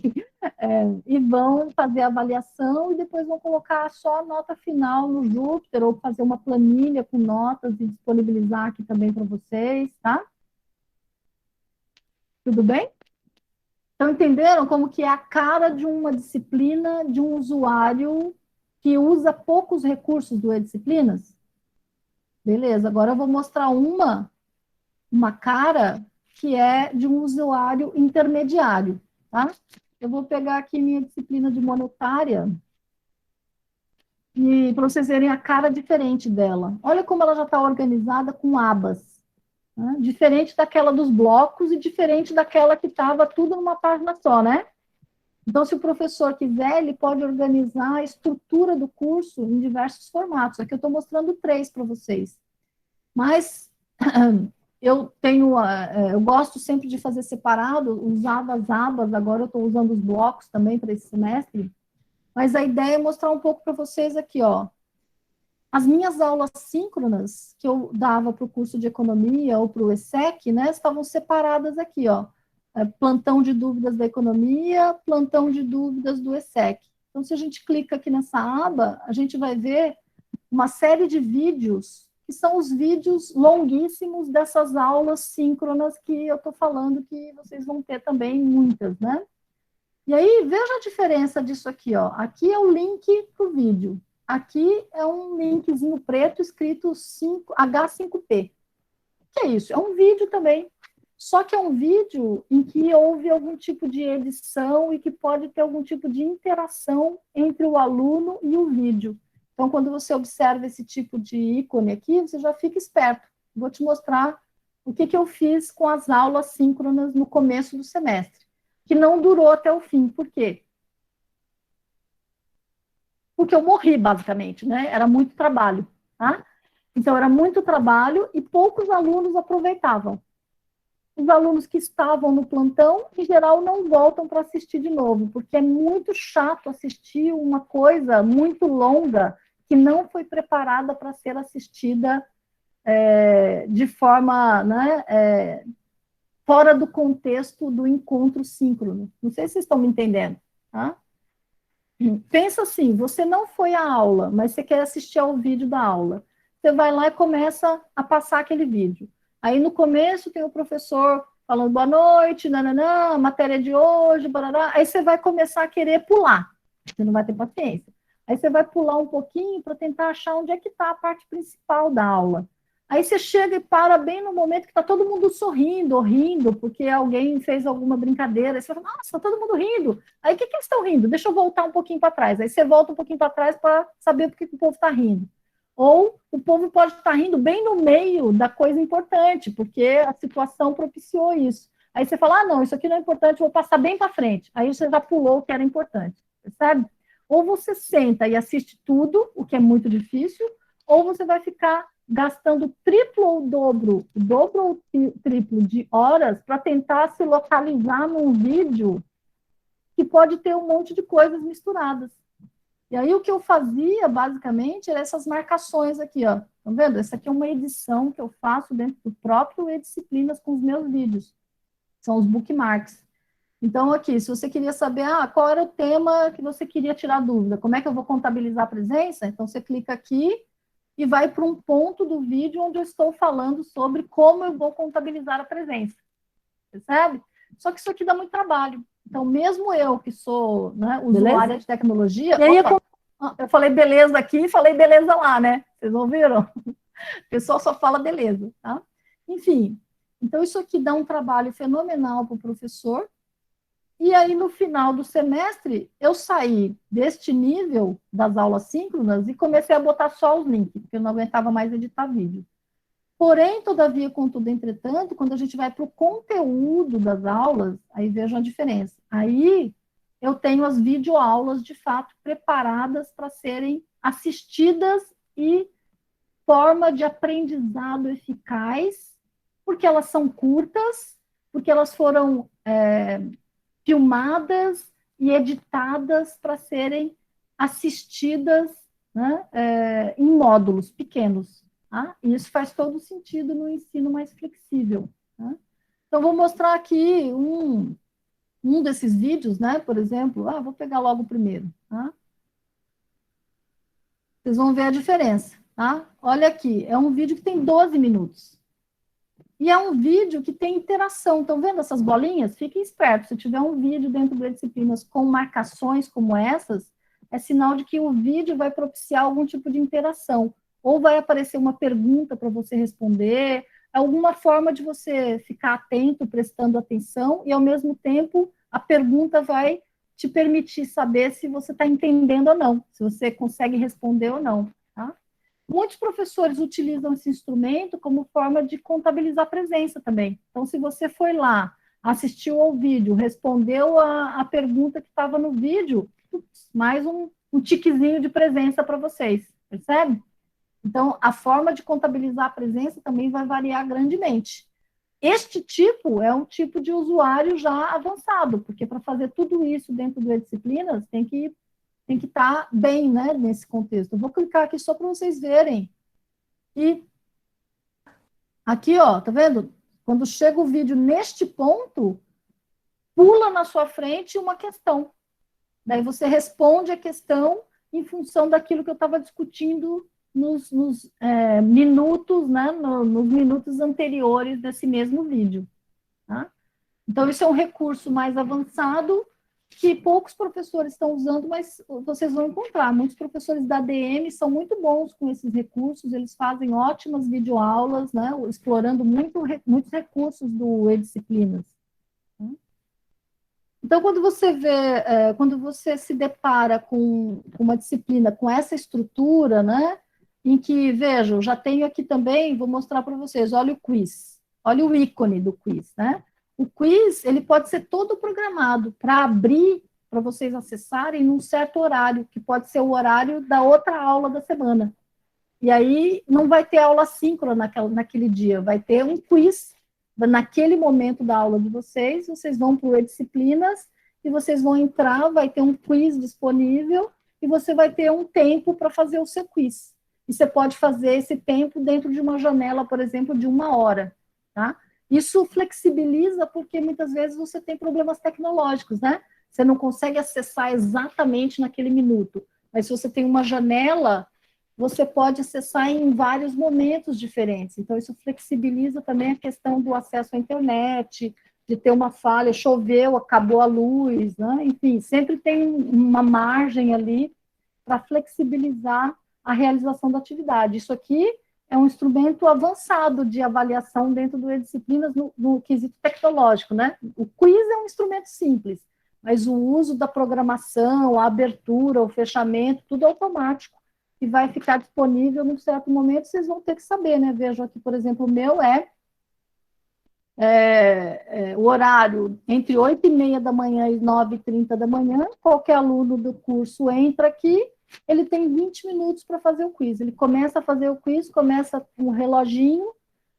e vão fazer a avaliação e depois vão colocar só a nota final no Jupyter ou fazer uma planilha com notas e disponibilizar aqui também para vocês, tá? Tudo bem? Então, entenderam como que é a cara de uma disciplina de um usuário que usa poucos recursos do E-Disciplinas? Beleza, agora eu vou mostrar uma cara que é de um usuário intermediário, tá? Eu vou pegar aqui minha disciplina de monetária e para vocês verem a cara diferente dela. Olha como ela já está organizada com abas, né? Diferente daquela dos blocos e diferente daquela que estava tudo numa página só, né? Então, se o professor quiser, ele pode organizar a estrutura do curso em diversos formatos. Aqui eu estou mostrando 3 para vocês. Mas eu gosto sempre de fazer separado, usava as abas, agora eu estou usando os blocos também para esse semestre. Mas a ideia é mostrar um pouco para vocês aqui, ó. As minhas aulas síncronas que eu dava para o curso de economia ou para o ESSEC, né, estavam separadas aqui, ó. Plantão de dúvidas da economia, plantão de dúvidas do ESSEC. Então, se a gente clica aqui nessa aba, a gente vai ver uma série de vídeos, que são os vídeos longuíssimos dessas aulas síncronas que eu estou falando, que vocês vão ter também muitas, né? E aí, veja a diferença disso aqui, ó. Aqui é o link para o vídeo. Aqui é um linkzinho preto escrito H5P. O que é isso? É um vídeo também. Só que é um vídeo em que houve algum tipo de edição e que pode ter algum tipo de interação entre o aluno e o vídeo. Então, quando você observa esse tipo de ícone aqui, você já fica esperto. Vou te mostrar o que eu fiz com as aulas síncronas no começo do semestre, que não durou até o fim. Por quê? Porque eu morri, basicamente, né? Era muito trabalho, tá? Então, era muito trabalho e poucos alunos aproveitavam. Os alunos que estavam no plantão, em geral, não voltam para assistir de novo, porque é muito chato assistir uma coisa muito longa que não foi preparada para ser assistida de forma, né, fora do contexto do encontro síncrono. Não sei se vocês estão me entendendo, tá? Pensa assim, você não foi à aula, mas você quer assistir ao vídeo da aula. Você vai lá e começa a passar aquele vídeo. Aí, no começo, tem o professor falando boa noite, nananã, matéria de hoje, barará. Aí você vai começar a querer pular. Você não vai ter paciência. Aí você vai pular um pouquinho para tentar achar onde é que está a parte principal da aula. Aí você chega e para bem no momento que está todo mundo sorrindo ou rindo, porque alguém fez alguma brincadeira. Aí você fala, nossa, está todo mundo rindo. Aí, o que eles estão rindo? Deixa eu voltar um pouquinho para trás. Aí você volta um pouquinho para trás para saber por que o povo está rindo. Ou o povo pode estar rindo bem no meio da coisa importante, porque a situação propiciou isso. Aí você fala, não, isso aqui não é importante, vou passar bem para frente. Aí você já pulou o que era importante, percebe? Ou você senta e assiste tudo, o que é muito difícil, ou você vai ficar gastando triplo ou dobro ou triplo de horas para tentar se localizar num vídeo que pode ter um monte de coisas misturadas. E aí o que eu fazia, basicamente, era essas marcações aqui, ó. Estão vendo? Essa aqui é uma edição que eu faço dentro do próprio E-Disciplinas com os meus vídeos. São os bookmarks. Então, aqui, se você queria saber, qual era o tema que você queria tirar dúvida, como é que eu vou contabilizar a presença? Então, você clica aqui e vai para um ponto do vídeo onde eu estou falando sobre como eu vou contabilizar a presença. Percebe? Só que isso aqui dá muito trabalho. Então, mesmo eu, que sou, né, usuária de tecnologia, e aí eu falei beleza aqui e falei beleza lá, né? Vocês ouviram? O pessoal só fala beleza, tá? Enfim, então isso aqui dá um trabalho fenomenal para o professor. E aí, no final do semestre, eu saí deste nível das aulas síncronas e comecei a botar só os links, porque eu não aguentava mais editar vídeo. Porém, todavia, contudo, entretanto, quando a gente vai para o conteúdo das aulas, aí vejam a diferença. Aí eu tenho as videoaulas, de fato, preparadas para serem assistidas e forma de aprendizado eficaz, porque elas são curtas, porque elas foram filmadas e editadas para serem assistidas, né, em módulos pequenos. Tá? E isso faz todo sentido no ensino mais flexível. Tá? Então, vou mostrar aqui um desses vídeos, né? Por exemplo, vou pegar logo o primeiro. Tá? Vocês vão ver a diferença. Tá? Olha aqui, é um vídeo que tem 12 minutos. E é um vídeo que tem interação. Estão vendo essas bolinhas? Fiquem espertos. Se tiver um vídeo dentro do E-Disciplinas com marcações como essas, é sinal de que o vídeo vai propiciar algum tipo de interação. Ou vai aparecer uma pergunta para você responder, alguma forma de você ficar atento, prestando atenção, e ao mesmo tempo a pergunta vai te permitir saber se você está entendendo ou não, se você consegue responder ou não. Tá? Muitos professores utilizam esse instrumento como forma de contabilizar a presença também. Então, se você foi lá, assistiu ao vídeo, respondeu a pergunta que estava no vídeo, mais um tiquezinho de presença para vocês, percebe? Então, a forma de contabilizar a presença também vai variar grandemente. Este tipo é um tipo de usuário já avançado, porque para fazer tudo isso dentro do E-Disciplinas, tem que estar bem, né, nesse contexto. Eu vou clicar aqui só para vocês verem. E aqui, ó, tá vendo? Quando chega o vídeo neste ponto, pula na sua frente uma questão. Daí você responde a questão em função daquilo que eu estava discutindo nos minutos, né, nos minutos anteriores desse mesmo vídeo. Tá? Então, isso é um recurso mais avançado que poucos professores estão usando, mas vocês vão encontrar. Muitos professores da ADM são muito bons com esses recursos, eles fazem ótimas videoaulas, né, explorando muitos recursos do E-Disciplinas. Então, quando você se depara com uma disciplina com essa estrutura, né, em que, vejam, já tenho aqui também, vou mostrar para vocês, olha o quiz, olha o ícone do quiz, né? O quiz, ele pode ser todo programado para abrir, para vocês acessarem num certo horário, que pode ser o horário da outra aula da semana. E aí, não vai ter aula síncrona naquele dia, vai ter um quiz, naquele momento da aula de vocês vão para o E-Disciplinas, e vocês vão entrar, vai ter um quiz disponível, e você vai ter um tempo para fazer o seu quiz. E você pode fazer esse tempo dentro de uma janela, por exemplo, de 1 hora, tá? Isso flexibiliza porque muitas vezes você tem problemas tecnológicos, né? Você não consegue acessar exatamente naquele minuto, mas se você tem uma janela, você pode acessar em vários momentos diferentes. Então, isso flexibiliza também a questão do acesso à internet, de ter uma falha, choveu, acabou a luz, né? Enfim, sempre tem uma margem ali para flexibilizar a realização da atividade. Isso aqui é um instrumento avançado de avaliação dentro do E-Disciplinas no quesito tecnológico, né? O quiz é um instrumento simples, mas o uso da programação, a abertura, o fechamento, tudo automático, e vai ficar disponível num certo momento, vocês vão ter que saber, né? Vejo aqui, por exemplo, o meu o horário entre 8h30 da manhã e 9h30 da manhã, qualquer aluno do curso entra aqui, ele tem 20 minutos para fazer o quiz. Ele começa a fazer o quiz, começa um reloginho,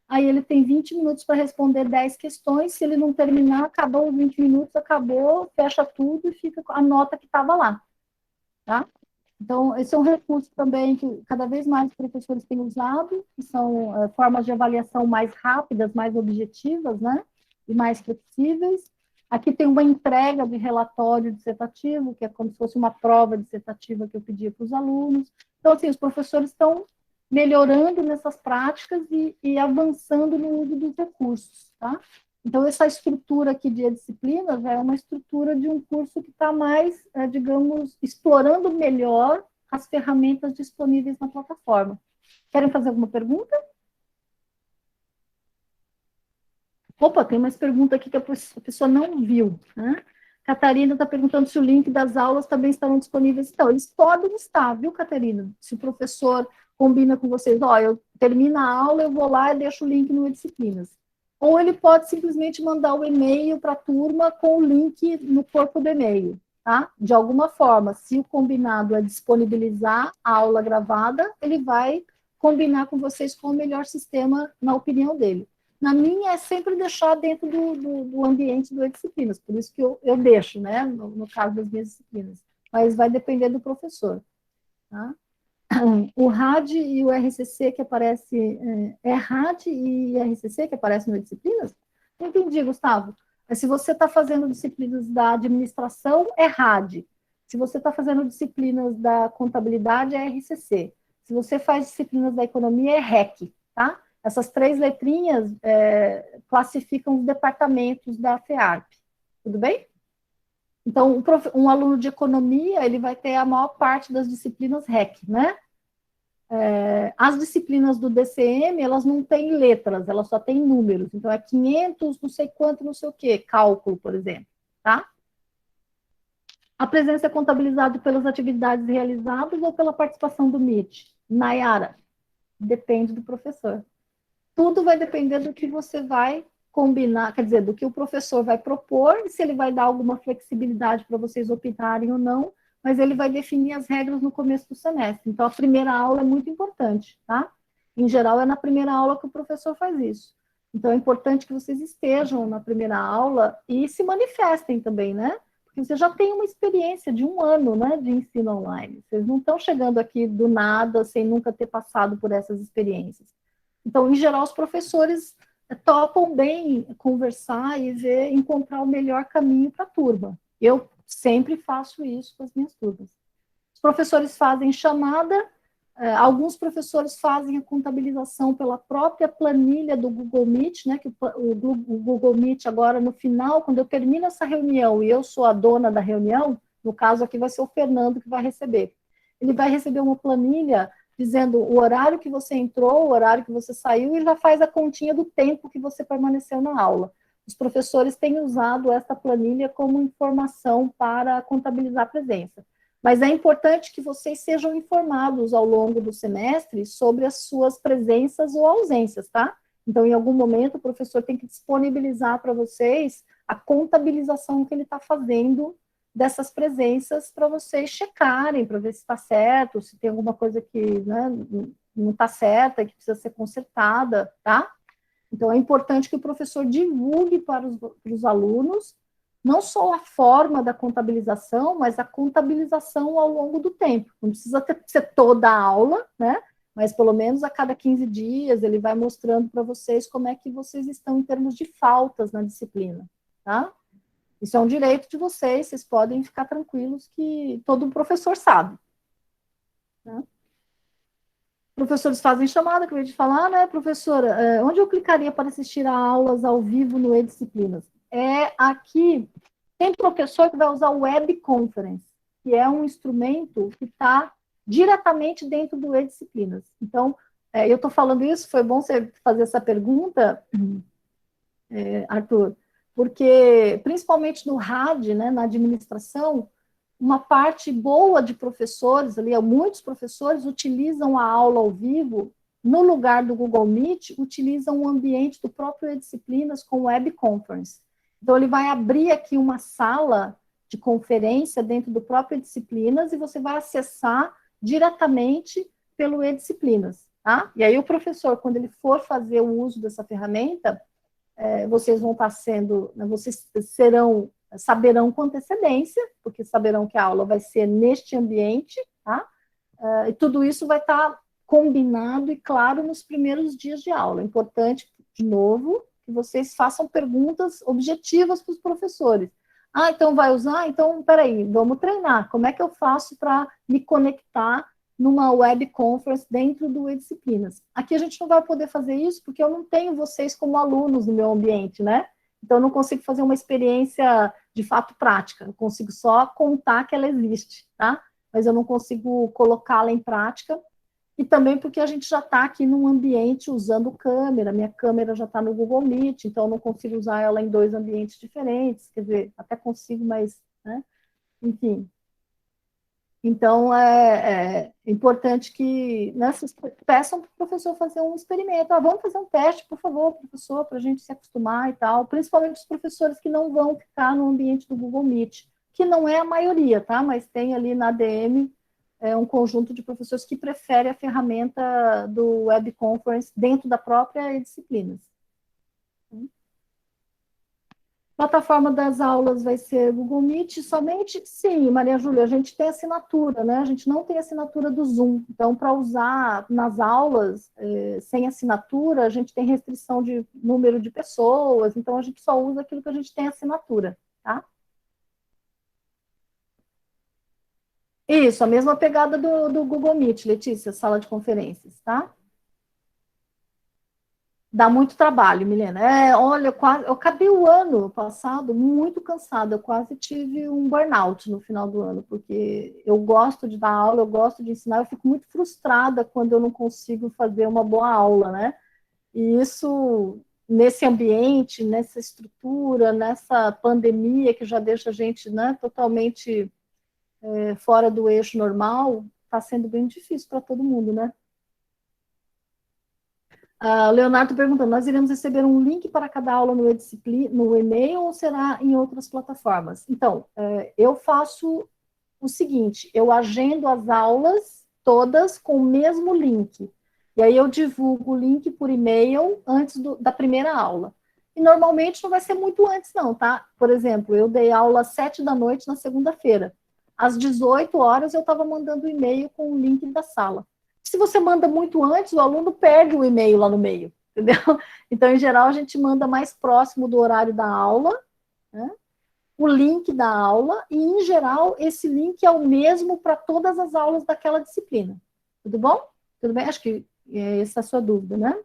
aí ele tem 20 minutos para responder 10 questões, se ele não terminar, acabou os 20 minutos, acabou, fecha tudo e fica a nota que estava lá, tá? Então, esse é um recurso também que cada vez mais os professores têm usado, que são formas de avaliação mais rápidas, mais objetivas, né? E mais flexíveis. Aqui tem uma entrega de relatório dissertativo, que é como se fosse uma prova dissertativa que eu pedia para os alunos. Então, assim, os professores estão melhorando nessas práticas e avançando no uso dos recursos, tá? Então, essa estrutura aqui de disciplinas é uma estrutura de um curso que está mais, digamos, explorando melhor as ferramentas disponíveis na plataforma. Querem fazer alguma pergunta? Opa, tem mais pergunta aqui que a pessoa não viu, né? Catarina está perguntando se o link das aulas também estarão disponíveis. Então, eles podem estar, viu, Catarina? Se o professor combina com vocês, ó, eu termino a aula, eu vou lá e deixo o link no Disciplinas. Ou ele pode simplesmente mandar o e-mail para a turma com o link no corpo do e-mail, tá? De alguma forma, se o combinado é disponibilizar a aula gravada, ele vai combinar com vocês qual o melhor sistema, na opinião dele. Na minha, é sempre deixar dentro do ambiente do Disciplinas, por isso que eu deixo, né, no caso das minhas disciplinas. Mas vai depender do professor, tá? O RAD e o RCC que aparece, RAD e RCC que aparece no Disciplinas? Não entendi, Gustavo. Se você está fazendo disciplinas da administração, é RAD. Se você está fazendo disciplinas da contabilidade, é RCC. Se você faz disciplinas da economia, é REC, tá? Essas 3 letrinhas classificam os departamentos da FEARP. Tudo bem? Então, um aluno de economia, ele vai ter a maior parte das disciplinas REC, né? As disciplinas do DCM, elas não têm letras, elas só têm números. Então, é 500, não sei quanto, não sei o quê, cálculo, por exemplo, tá? A presença é contabilizada pelas atividades realizadas ou pela participação do Meet? Nayara, depende do professor. Tudo vai depender do que você vai combinar, quer dizer, do que o professor vai propor, e se ele vai dar alguma flexibilidade para vocês opinarem ou não, mas ele vai definir as regras no começo do semestre. Então, a primeira aula é muito importante, tá? Em geral, é na primeira aula que o professor faz isso. Então, é importante que vocês estejam na primeira aula e se manifestem também, né? Porque você já tem uma experiência de 1 ano, né, de ensino online. Vocês não estão chegando aqui do nada, sem nunca ter passado por essas experiências. Então, em geral, os professores topam bem conversar e ver, encontrar o melhor caminho para a turma. Eu sempre faço isso com as minhas turmas. Os professores fazem chamada, alguns professores fazem a contabilização pela própria planilha do Google Meet, né, que o Google Meet agora, no final, quando eu termino essa reunião e eu sou a dona da reunião, no caso aqui vai ser o Fernando que vai receber. Ele vai receber uma planilha dizendo o horário que você entrou, o horário que você saiu, e já faz a continha do tempo que você permaneceu na aula. Os professores têm usado essa planilha como informação para contabilizar a presença. Mas é importante que vocês sejam informados ao longo do semestre sobre as suas presenças ou ausências, tá? Então, em algum momento, o professor tem que disponibilizar para vocês a contabilização que ele está fazendo dessas presenças para vocês checarem, para ver se está certo, se tem alguma coisa que, né, não está certa, que precisa ser consertada, tá? Então, é importante que o professor divulgue para os alunos não só a forma da contabilização, mas a contabilização ao longo do tempo. Não precisa ser toda a aula, né? Mas pelo menos a cada 15 dias ele vai mostrando para vocês como é que vocês estão em termos de faltas na disciplina, tá? Isso é um direito de vocês podem ficar tranquilos que todo professor sabe. Né? Professores fazem chamada, acabei de falar, né, professora? Onde eu clicaria para assistir a aulas ao vivo no E-Disciplinas? Aqui, tem professor que vai usar o Web Conference, que é um instrumento que está diretamente dentro do E-Disciplinas. Então, eu estou falando isso, foi bom você fazer essa pergunta, Arthur, porque, principalmente no RAD, né, na administração, uma parte boa de professores, ali, muitos professores utilizam a aula ao vivo, no lugar do Google Meet, utilizam o ambiente do próprio E-Disciplinas com Web Conference. Então, ele vai abrir aqui uma sala de conferência dentro do próprio E-Disciplinas e você vai acessar diretamente pelo E-Disciplinas, tá? E aí o professor, quando ele for fazer o uso dessa ferramenta, vocês vão estar sendo, vocês saberão com antecedência, porque saberão que a aula vai ser neste ambiente, tá? E tudo isso vai estar combinado e claro nos primeiros dias de aula. É importante, de novo, que vocês façam perguntas objetivas para os professores. Ah, então vai usar? Então, peraí, vamos treinar. Como é que eu faço para me conectar numa web conference dentro do E-Disciplinas? Aqui a gente não vai poder fazer isso porque eu não tenho vocês como alunos no meu ambiente, né? Então, eu não consigo fazer uma experiência de fato prática. Eu consigo só contar que ela existe, tá? Mas eu não consigo colocá-la em prática. E também porque a gente já está aqui num ambiente usando câmera, minha câmera já está no Google Meet, então eu não consigo usar ela em 2 ambientes diferentes, quer dizer, até consigo, mas, né, enfim. Então, é importante que, né, vocês peçam para o professor fazer um experimento. Ah, vamos fazer um teste, por favor, professor, para a gente se acostumar e tal, principalmente os professores que não vão ficar no ambiente do Google Meet, que não é a maioria, tá, mas tem ali na ADM um conjunto de professores que prefere a ferramenta do Web Conference dentro da própria disciplina. Plataforma das aulas vai ser Google Meet somente? Sim, Maria Júlia, a gente tem assinatura, né? A gente não tem assinatura do Zoom. Então, para usar nas aulas sem assinatura, a gente tem restrição de número de pessoas, então a gente só usa aquilo que a gente tem assinatura, tá? Isso, a mesma pegada do Google Meet, Letícia, sala de conferências, tá? Dá muito trabalho, Milena. Olha, eu acabei o ano passado muito cansada, eu quase tive um burnout no final do ano, porque eu gosto de dar aula, eu gosto de ensinar, eu fico muito frustrada quando eu não consigo fazer uma boa aula, né? E isso, nesse ambiente, nessa estrutura, nessa pandemia que já deixa a gente, né, totalmente fora do eixo normal, está sendo bem difícil para todo mundo, né? Leonardo perguntando, nós iremos receber um link para cada aula no e-mail ou será em outras plataformas? Então, eu faço o seguinte, eu agendo as aulas todas com o mesmo link. E aí eu divulgo o link por e-mail antes da primeira aula. E normalmente não vai ser muito antes não, tá? Por exemplo, eu dei aula às 7 da noite na segunda-feira. Às 18 horas eu estava mandando o e-mail com o link da sala. Se você manda muito antes, o aluno perde o e-mail lá no meio, entendeu? Então, em geral, a gente manda mais próximo do horário da aula, né? O link da aula, e, em geral, esse link é o mesmo para todas as aulas daquela disciplina. Tudo bom? Tudo bem? Acho que essa é a sua dúvida, né?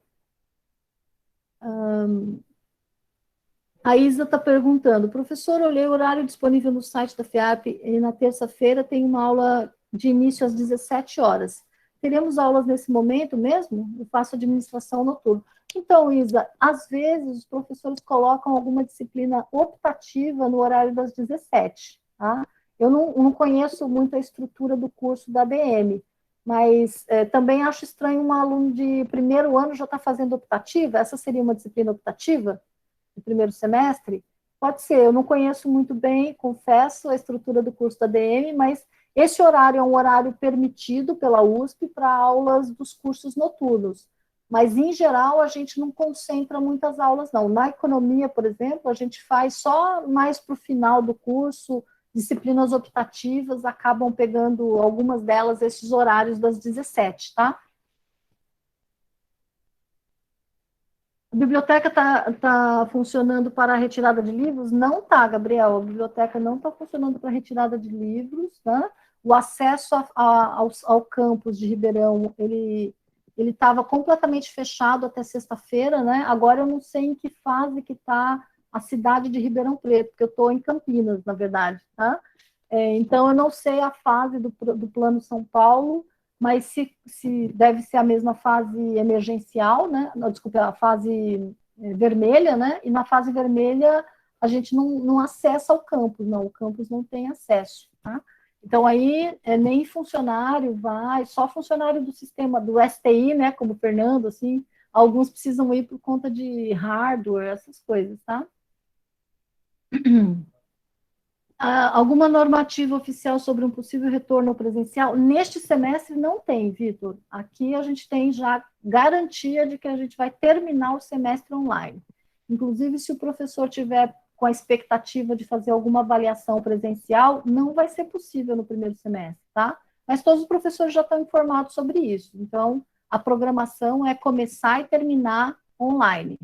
A Isa está perguntando, professor, olhei o horário disponível no site da FEAP e na terça-feira tem uma aula de início às 17 horas. Teremos aulas nesse momento mesmo? Eu faço administração noturna. Então, Isa, às vezes os professores colocam alguma disciplina optativa no horário das 17, tá? Eu não conheço muito a estrutura do curso da ADM, mas também acho estranho um aluno de primeiro ano já estar fazendo optativa. Essa seria uma disciplina optativa no primeiro semestre? Pode ser, eu não conheço muito bem, confesso, a estrutura do curso da ADM, mas esse horário é um horário permitido pela USP para aulas dos cursos noturnos. Mas, em geral, a gente não concentra muitas aulas, não. Na economia, por exemplo, a gente faz só mais para o final do curso, disciplinas optativas acabam pegando, algumas delas, esses horários das 17, tá? A biblioteca tá funcionando para a retirada de livros? Não tá, Gabriel. A biblioteca não está funcionando para a retirada de livros, tá? O acesso ao campus de Ribeirão, ele estava completamente fechado até sexta-feira, né? Agora eu não sei em que fase que está a cidade de Ribeirão Preto, porque eu estou em Campinas, na verdade, tá? Então eu não sei a fase do Plano São Paulo, mas se deve ser a mesma fase emergencial, né? Não, desculpa, a fase vermelha, né? E na fase vermelha a gente não acessa o campus, não, o campus não tem acesso, tá? Então aí nem funcionário vai, só funcionário do sistema do STI, né? Como o Fernando, assim, alguns precisam ir por conta de hardware, essas coisas, tá? Alguma normativa oficial sobre um possível retorno ao presencial? Neste semestre não tem, Vitor. Aqui a gente tem já garantia de que a gente vai terminar o semestre online. Inclusive, se o professor tiver com a expectativa de fazer alguma avaliação presencial, não vai ser possível no primeiro semestre, tá? mas todos os professores já estão informados sobre isso. Então, a programação é começar e terminar online.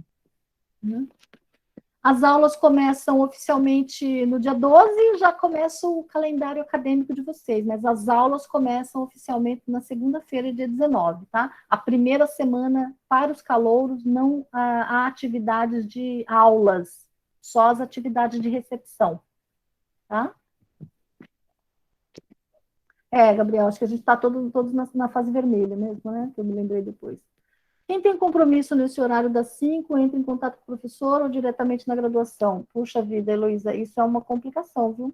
As aulas começam oficialmente no dia 12, e já começa o calendário acadêmico de vocês, mas as aulas começam oficialmente na segunda-feira, dia 19, tá? A primeira semana, para os calouros, não há atividades de aulas, só as atividades de recepção, tá? Gabriel, acho que a gente está todos na fase vermelha mesmo, né? Que eu me lembrei depois. Quem tem compromisso nesse horário das 5, entra em contato com o professor ou diretamente na graduação. Puxa vida, Heloísa, isso é uma complicação, viu?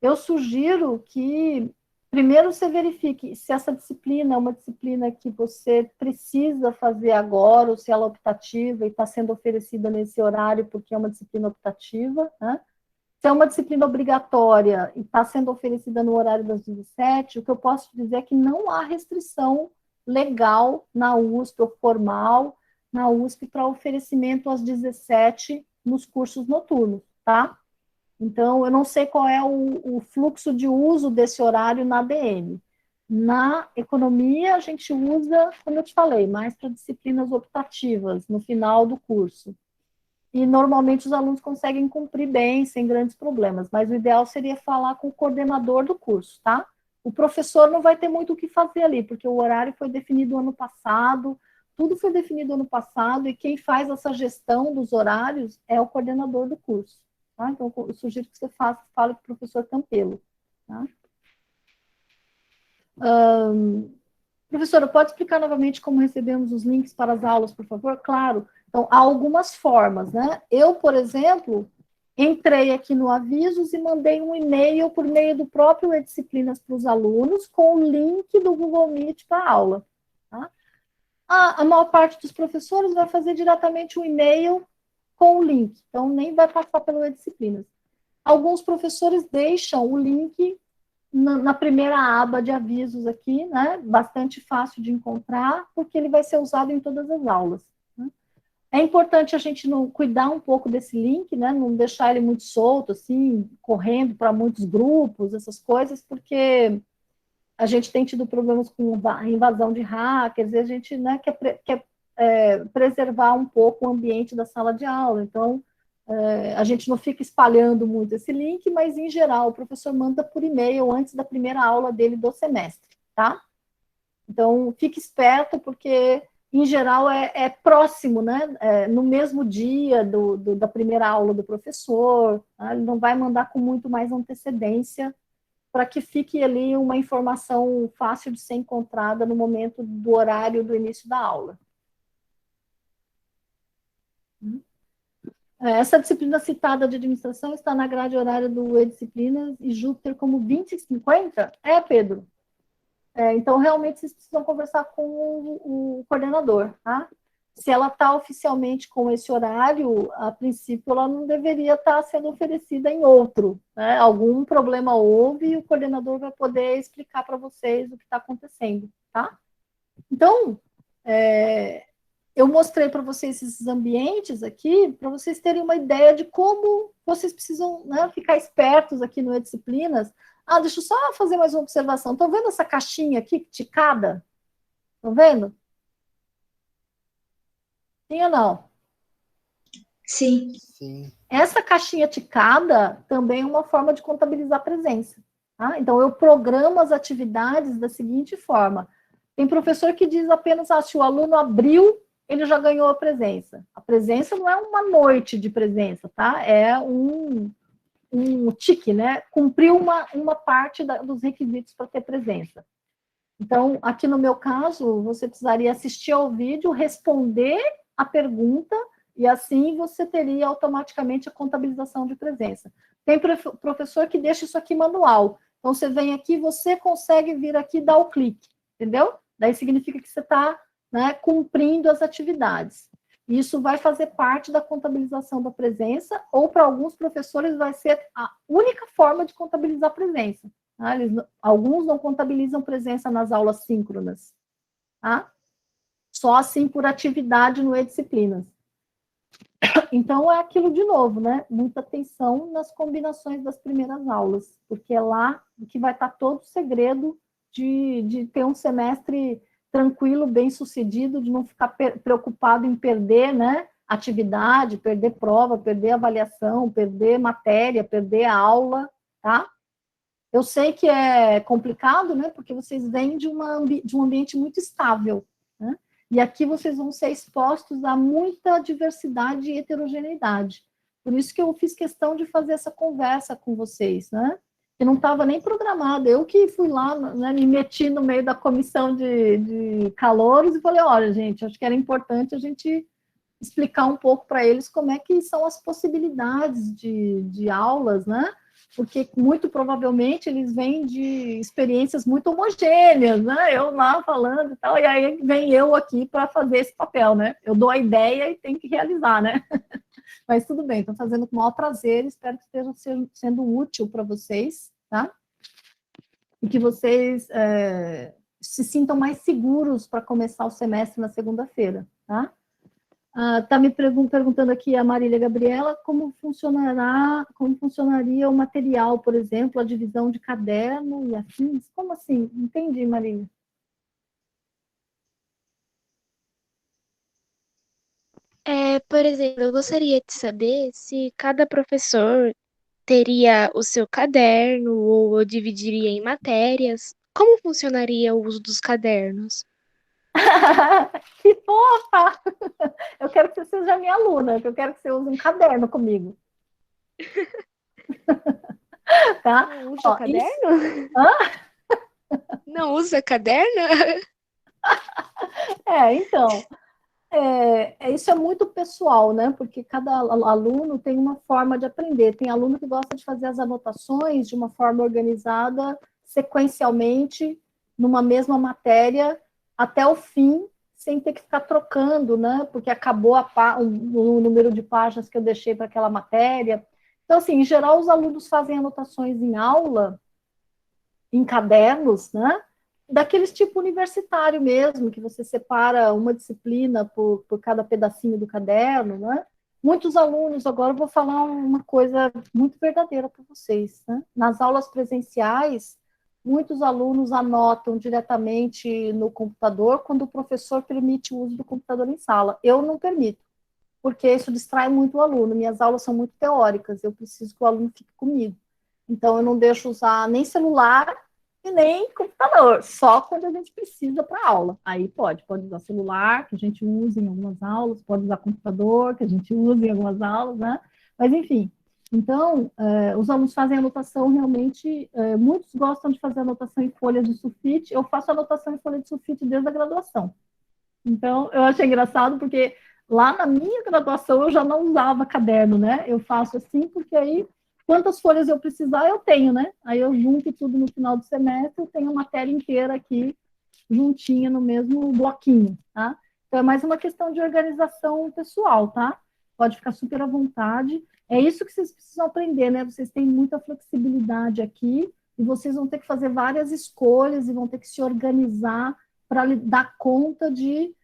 Eu sugiro que, primeiro, você verifique se essa disciplina é uma disciplina que você precisa fazer agora, ou se ela é optativa e está sendo oferecida nesse horário porque é uma disciplina optativa, né? Se é uma disciplina obrigatória e está sendo oferecida no horário das 17, o que eu posso dizer é que não há restrição legal na USP, ou formal, na USP, para oferecimento às 17 nos cursos noturnos, tá? Então, eu não sei qual é o fluxo de uso desse horário na ADM. Na economia, a gente usa, como eu te falei, mais para disciplinas optativas, no final do curso. E, normalmente, os alunos conseguem cumprir bem, sem grandes problemas, mas o ideal seria falar com o coordenador do curso, tá? O professor não vai ter muito o que fazer ali, porque o horário foi definido ano passado, tudo foi definido ano passado, e quem faz essa gestão dos horários é o coordenador do curso. Tá? Então, eu sugiro que você fale com o professor Campelo. Tá? Professora, pode explicar novamente como recebemos os links para as aulas, por favor? Claro. Então, há algumas formas, né? Eu, por exemplo, entrei aqui no Avisos e mandei um e-mail por meio do próprio E-Disciplinas para os alunos com o link do Google Meet para a aula. Tá? A maior parte dos professores vai fazer diretamente um e-mail com o link, então nem vai passar pelo E-Disciplinas. Alguns professores deixam o link na primeira aba de avisos aqui, né? Bastante fácil de encontrar, porque ele vai ser usado em todas as aulas. É importante a gente não cuidar um pouco desse link, né? Não deixar ele muito solto, assim, correndo para muitos grupos, essas coisas, porque a gente tem tido problemas com invasão de hackers, e a gente, né, quer preservar um pouco o ambiente da sala de aula. Então, a gente não fica espalhando muito esse link, mas, em geral, o professor manda por e-mail antes da primeira aula dele do semestre, tá? Então, fique esperto, porque, em geral, é próximo, né? No mesmo dia da primeira aula do professor, tá? Ele não vai mandar com muito mais antecedência, para que fique ali uma informação fácil de ser encontrada no momento do horário do início da aula. Essa disciplina citada de administração está na grade horária do E-Disciplinas e Júpiter como 20 e 50? Pedro. Então, realmente, vocês precisam conversar com o coordenador, tá? Se ela está oficialmente com esse horário, a princípio, ela não deveria estar sendo oferecida em outro, né? Algum problema houve e o coordenador vai poder explicar para vocês o que está acontecendo, tá? Então, eu mostrei para vocês esses ambientes aqui, para vocês terem uma ideia de como vocês precisam, né, ficar espertos aqui no E-Disciplinas. Deixa eu só fazer mais uma observação. Estão vendo essa caixinha aqui, ticada? Estão vendo? Sim ou não? Sim. Sim. Essa caixinha ticada também é uma forma de contabilizar a presença. Tá? Então, eu programo as atividades da seguinte forma. Tem professor que diz apenas, se o aluno abriu, ele já ganhou a presença. A presença não é uma noite de presença, tá? É um tique, né? Cumpriu uma parte dos requisitos para ter presença. Então, aqui no meu caso, você precisaria assistir ao vídeo, responder a pergunta, e assim você teria automaticamente a contabilização de presença. Tem professor que deixa isso aqui manual. Então, você vem aqui, você consegue vir aqui e dar o clique, entendeu? Daí significa que você está, né, cumprindo as atividades. Isso vai fazer parte da contabilização da presença, ou para alguns professores vai ser a única forma de contabilizar a presença. Tá? Alguns não contabilizam presença nas aulas síncronas. Tá? Só assim por atividade no E-Disciplinas. Então, é aquilo de novo, né? Muita atenção nas combinações das primeiras aulas, porque é lá que vai estar todo o segredo de ter um semestre tranquilo, bem sucedido, de não ficar preocupado em perder, né? Atividade, perder prova, perder avaliação, perder matéria, perder aula, tá? Eu sei que é complicado, né? Porque vocês vêm de um ambiente muito estável, né? E aqui vocês vão ser expostos a muita diversidade e heterogeneidade. Por isso que eu fiz questão de fazer essa conversa com vocês, né? Que não estava nem programado. Eu que fui lá, né, me meti no meio da comissão de calouros e falei, olha, gente, acho que era importante a gente explicar um pouco para eles como é que são as possibilidades de aulas, né? Porque muito provavelmente eles vêm de experiências muito homogêneas, né? Eu lá falando e tal, e aí vem eu aqui para fazer esse papel, né? Eu dou a ideia e tenho que realizar, né? Mas tudo bem, estou fazendo com o maior prazer, espero que esteja sendo útil para vocês, tá? E que vocês se sintam mais seguros para começar o semestre na segunda-feira, tá? Está me perguntando aqui a Marília Gabriela como funcionaria o material, por exemplo, a divisão de caderno e afins. Como assim? Entendi, Marília. Por exemplo, eu gostaria de saber se cada professor teria o seu caderno ou eu dividiria em matérias. Como funcionaria o uso dos cadernos? Que fofa! Eu quero que você seja minha aluna, que eu quero que você use um caderno comigo. Tá? Não usa Ó, caderno? Não usa caderno? então, isso é muito pessoal, né? Porque cada aluno tem uma forma de aprender. Tem aluno que gosta de fazer as anotações de uma forma organizada, sequencialmente, numa mesma matéria, até o fim, sem ter que ficar trocando, né? Porque acabou o número de páginas que eu deixei para aquela matéria. Então, assim, em geral, os alunos fazem anotações em aula, em cadernos, né? Daqueles tipo universitário mesmo, que você separa uma disciplina por cada pedacinho do caderno, né? Muitos alunos, agora eu vou falar uma coisa muito verdadeira para vocês, né? Nas aulas presenciais, muitos alunos anotam diretamente no computador quando o professor permite o uso do computador em sala. Eu não permito, porque isso distrai muito o aluno. Minhas aulas são muito teóricas, eu preciso que o aluno fique comigo. Então, eu não deixo usar nem celular e nem computador, só quando a gente precisa para aula. Aí pode usar celular, que a gente usa em algumas aulas, pode usar computador, que a gente usa em algumas aulas, né? Mas, enfim. Então, os alunos fazem anotação realmente, muitos gostam de fazer anotação em folhas de sulfite, eu faço anotação em folha de sulfite desde a graduação. Então, eu achei engraçado, porque lá na minha graduação eu já não usava caderno, né? Eu faço assim, porque aí quantas folhas eu precisar, eu tenho, né? Aí eu junto tudo no final do semestre, eu tenho a matéria inteira aqui, juntinha no mesmo bloquinho, tá? Então, é mais uma questão de organização pessoal, tá? Pode ficar super à vontade. É isso que vocês precisam aprender, né? Vocês têm muita flexibilidade aqui, e vocês vão ter que fazer várias escolhas, e vão ter que se organizar para dar conta de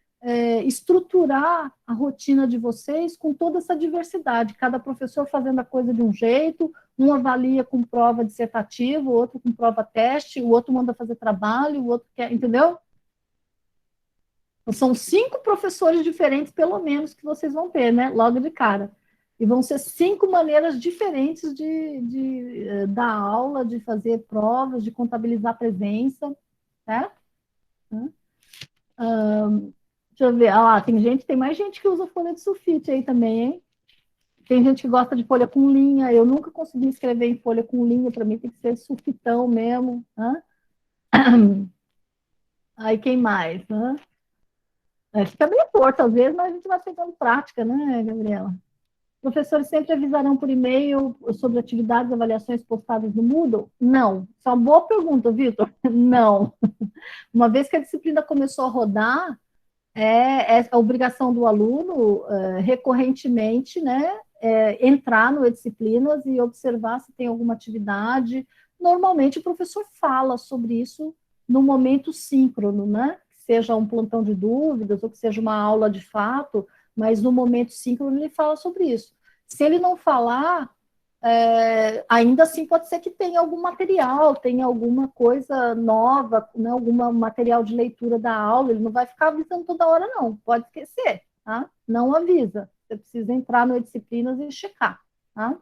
estruturar a rotina de vocês com toda essa diversidade, cada professor fazendo a coisa de um jeito, um avalia com prova dissertativa, o outro com prova teste, o outro manda fazer trabalho, o outro quer, entendeu? São 5 professores diferentes, pelo menos, que vocês vão ter, né, logo de cara. E vão ser 5 maneiras diferentes de dar aula, de fazer provas, de contabilizar a presença, certo? Deixa eu ver, tem mais gente que usa folha de sulfite aí também, hein? Tem gente que gosta de folha com linha, eu nunca consegui escrever em folha com linha, para mim tem que ser sulfitão mesmo. Né? Aí quem mais? Né? Fica meio torto às vezes, mas a gente vai pegando prática, né, Gabriela? Professores sempre avisarão por e-mail sobre atividades e avaliações postadas no Moodle? Não. Isso é uma boa pergunta, Vitor. Não. Uma vez que a disciplina começou a rodar, é a obrigação do aluno, recorrentemente, né, entrar no E-Disciplinas e observar se tem alguma atividade. Normalmente, o professor fala sobre isso no momento síncrono, né, que seja um plantão de dúvidas ou que seja uma aula de fato, mas no momento síncrono ele fala sobre isso. Se ele não falar, ainda assim pode ser que tenha algum material, tenha alguma coisa nova, né, algum material de leitura da aula, ele não vai ficar avisando toda hora, não, pode esquecer, tá? Não avisa, você precisa entrar no Disciplinas e checar, tá?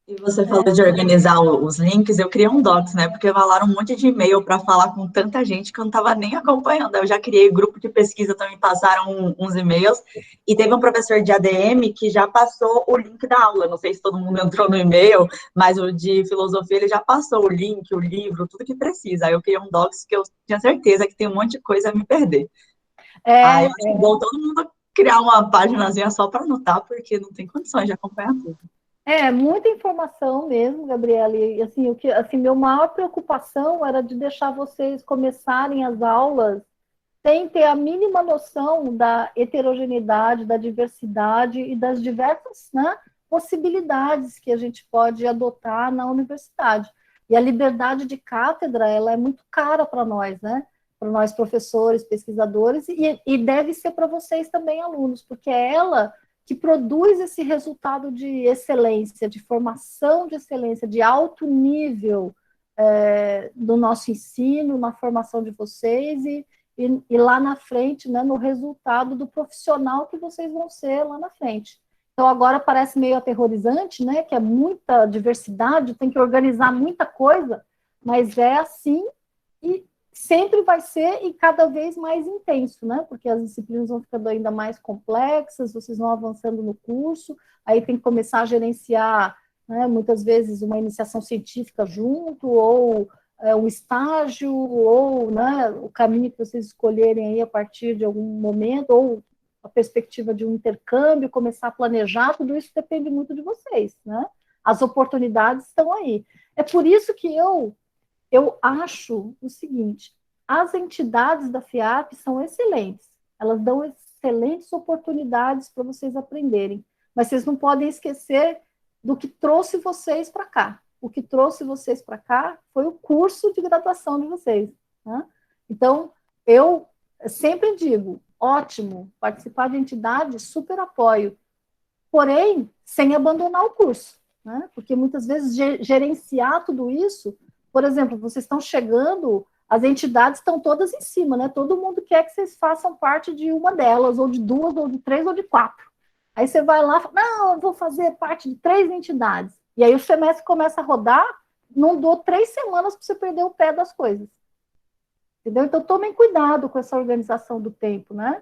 E você falou de organizar os links, eu criei um Docs, né? Porque falaram um monte de e-mail para falar com tanta gente que eu não estava nem acompanhando. Eu já criei grupo de pesquisa, também passaram uns e-mails. E teve um professor de ADM que já passou o link da aula. Não sei se todo mundo entrou no e-mail, mas o de filosofia ele já passou o link, o livro, tudo que precisa. Aí eu criei um Docs que eu tinha certeza que tem um monte de coisa a me perder. Aí eu acho que vou todo mundo criar uma paginazinha só para anotar, porque não tem condições de acompanhar tudo. Muita informação mesmo, Gabriela, e assim, minha maior preocupação era de deixar vocês começarem as aulas sem ter a mínima noção da heterogeneidade, da diversidade e das diversas, né, possibilidades que a gente pode adotar na universidade. E a liberdade de cátedra, ela é muito cara para nós, né, para nós professores, pesquisadores, e deve ser para vocês também, alunos, porque é ela que produz esse resultado de excelência, de formação de excelência, de alto nível do nosso ensino, na formação de vocês e lá na frente, né, no resultado do profissional que vocês vão ser lá na frente. Então, agora parece meio aterrorizante, né, que é muita diversidade, tem que organizar muita coisa, mas é assim e sempre vai ser e cada vez mais intenso, né? Porque as disciplinas vão ficando ainda mais complexas, vocês vão avançando no curso, aí tem que começar a gerenciar, né, muitas vezes uma iniciação científica junto, ou um estágio, ou, né, o caminho que vocês escolherem aí a partir de algum momento, ou a perspectiva de um intercâmbio, começar a planejar, tudo isso depende muito de vocês, né? As oportunidades estão aí. É por isso que eu acho o seguinte, as entidades da FIAP são excelentes, elas dão excelentes oportunidades para vocês aprenderem, mas vocês não podem esquecer do que trouxe vocês para cá. O que trouxe vocês para cá foi o curso de graduação de vocês, né? Então, eu sempre digo, ótimo, participar de entidade, super apoio, porém, sem abandonar o curso, né? Porque muitas vezes gerenciar tudo isso. Por exemplo, vocês estão chegando, as entidades estão todas em cima, né? Todo mundo quer que vocês façam parte de uma delas, ou de duas, ou de três, ou de quatro. Aí você vai lá e fala, não, eu vou fazer parte de 3 entidades. E aí o semestre começa a rodar, não dou 3 semanas para você perder o pé das coisas. Entendeu? Então, tomem cuidado com essa organização do tempo, né?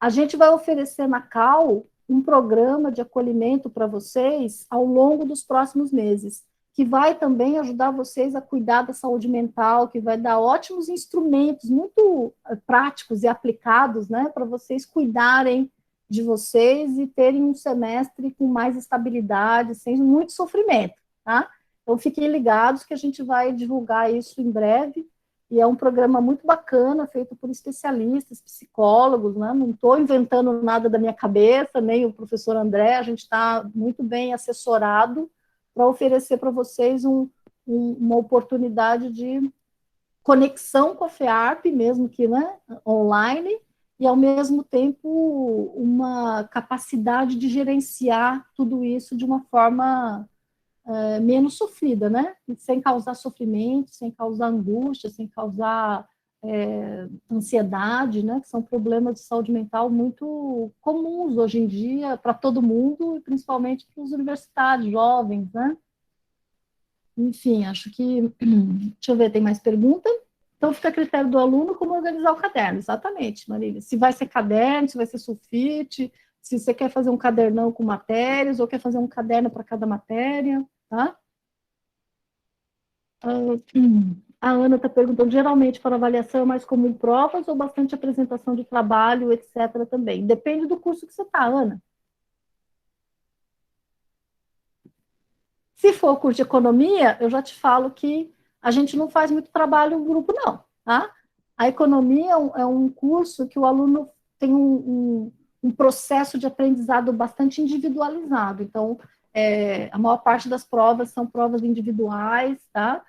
A gente vai oferecer na CAU um programa de acolhimento para vocês ao longo dos próximos meses, que vai também ajudar vocês a cuidar da saúde mental, que vai dar ótimos instrumentos muito práticos e aplicados, né, para vocês cuidarem de vocês e terem um semestre com mais estabilidade, sem muito sofrimento, tá? Então, fiquem ligados que a gente vai divulgar isso em breve, e é um programa muito bacana, feito por especialistas, psicólogos, né? Não estou inventando nada da minha cabeça, nem o professor André, a gente está muito bem assessorado para oferecer para vocês uma oportunidade de conexão com a FEARP, mesmo que, né, online, e ao mesmo tempo uma capacidade de gerenciar tudo isso de uma forma menos sofrida, né? Sem causar sofrimento, sem causar angústia, sem causar ansiedade, né? Que são problemas de saúde mental muito comuns hoje em dia para todo mundo, e principalmente para os universitários, jovens, né? Enfim, acho que... Deixa eu ver, tem mais pergunta? Então, fica a critério do aluno como organizar o caderno. Exatamente, Marília. Se vai ser caderno, se vai ser sulfite, se você quer fazer um cadernão com matérias, ou quer fazer um caderno para cada matéria, tá? A Ana está perguntando, geralmente para avaliação é mais comum provas ou bastante apresentação de trabalho, etc. também? Depende do curso que você está, Ana. Se for curso de economia, eu já te falo que a gente não faz muito trabalho em grupo, não, tá? A economia é um curso que o aluno tem um processo de aprendizado bastante individualizado. Então, a maior parte das provas são provas individuais, tá?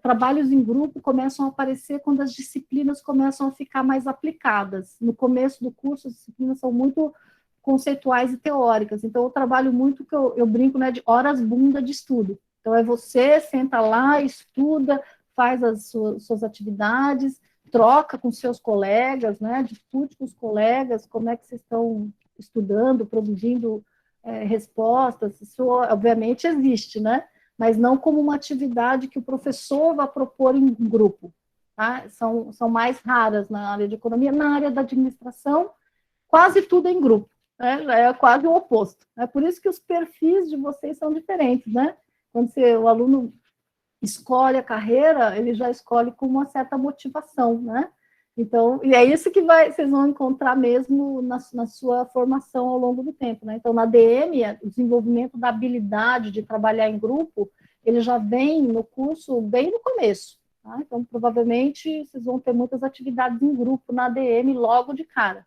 trabalhos em grupo começam a aparecer quando as disciplinas começam a ficar mais aplicadas. No começo do curso, as disciplinas são muito conceituais e teóricas, então eu trabalho muito, que eu brinco, né, de horas bunda de estudo. Então você senta lá, estuda, faz as suas atividades, troca com seus colegas, né, discute com os colegas como é que vocês estão estudando, produzindo respostas. Isso obviamente existe, né, mas não como uma atividade que o professor vai propor em grupo, tá? São mais raras na área de economia. Na área da administração, quase tudo é em grupo, né? É quase o oposto. É por isso que os perfis de vocês são diferentes, né? Quando o aluno escolhe a carreira, ele já escolhe com uma certa motivação, né? Então, e é isso que vocês vão encontrar mesmo na sua formação ao longo do tempo, né? Então, na DM, o desenvolvimento da habilidade de trabalhar em grupo, ele já vem no curso bem no começo, tá? Então, provavelmente, vocês vão ter muitas atividades em grupo na DM logo de cara.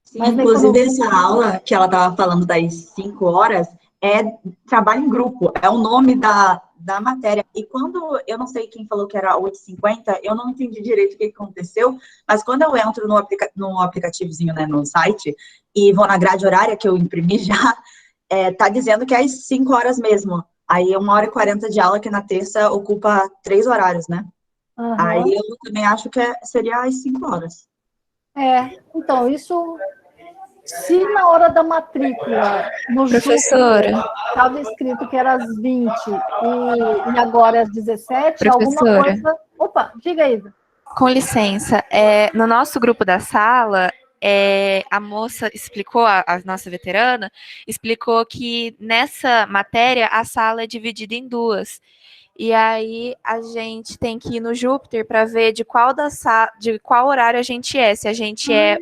Sim, inclusive, essa aula que ela estava falando das 5 horas é trabalho em grupo, é o nome da matéria. E quando, eu não sei quem falou que era 8h50, eu não entendi direito o que aconteceu, mas quando eu entro no aplicativozinho, né, no site, e vou na grade horária que eu imprimi já, tá dizendo que é às 5 horas mesmo. Aí é 1h40 de aula, que na terça ocupa 3 horários, né? Uhum. Aí eu também acho que seria às 5 horas. Então, isso... Se na hora da matrícula, no Professora, estava escrito que era às 20 e agora é às 17, alguma professora, coisa... Opa, diga aí. com licença, no nosso grupo da sala, a moça explicou, a nossa veterana, explicou que nessa matéria a sala é dividida em duas. E aí a gente tem que ir no Júpiter para ver de qual horário a gente é. Se a gente é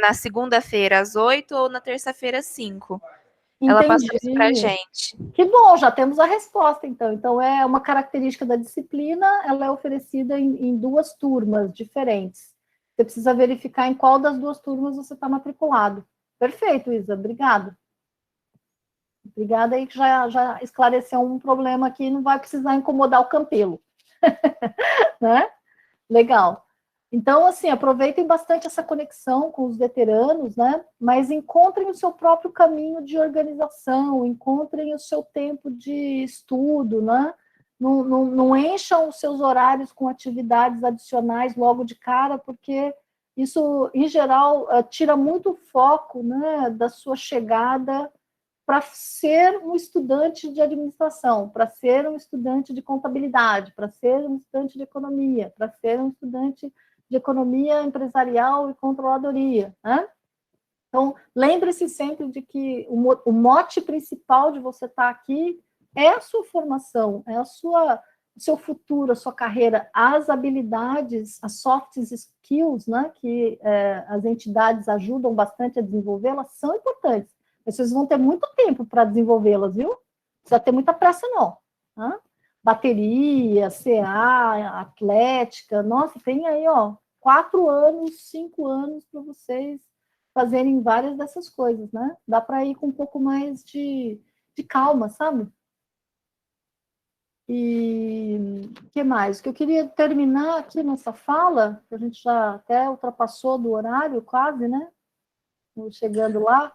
na segunda-feira às 8 ou na terça-feira às 5. Ela passou isso pra gente. Que bom, já temos a resposta, então. Então, é uma característica da disciplina, ela é oferecida em 2 turmas diferentes. Você precisa verificar em qual das 2 turmas você está matriculado. Perfeito, Isa, obrigada. Obrigada aí, que já esclareceu um problema aqui, não vai precisar incomodar o Campelo. Né? Legal. Então, assim, aproveitem bastante essa conexão com os veteranos, né? Mas encontrem o seu próprio caminho de organização, encontrem o seu tempo de estudo, né? Não encham os seus horários com atividades adicionais logo de cara, porque isso, em geral, tira muito foco, né, da sua chegada para ser um estudante de administração, para ser um estudante de contabilidade, para ser um estudante de economia, para ser um estudante de economia empresarial e controladoria, né? Então, lembre-se sempre de que o mote principal de você estar aqui é a sua formação, é o seu futuro, a sua carreira, as habilidades, as soft skills, né, que as entidades ajudam bastante a desenvolvê-las, são importantes. Vocês vão ter muito tempo para desenvolvê-las, viu? Não precisa ter muita pressa, não. Tá? Bateria, CA, atlética, nossa, tem aí, 4 anos, 5 anos para vocês fazerem várias dessas coisas, né? Dá para ir com um pouco mais de calma, sabe? E o que mais? O que eu queria terminar aqui nessa fala, que a gente já até ultrapassou do horário quase, né? Chegando lá.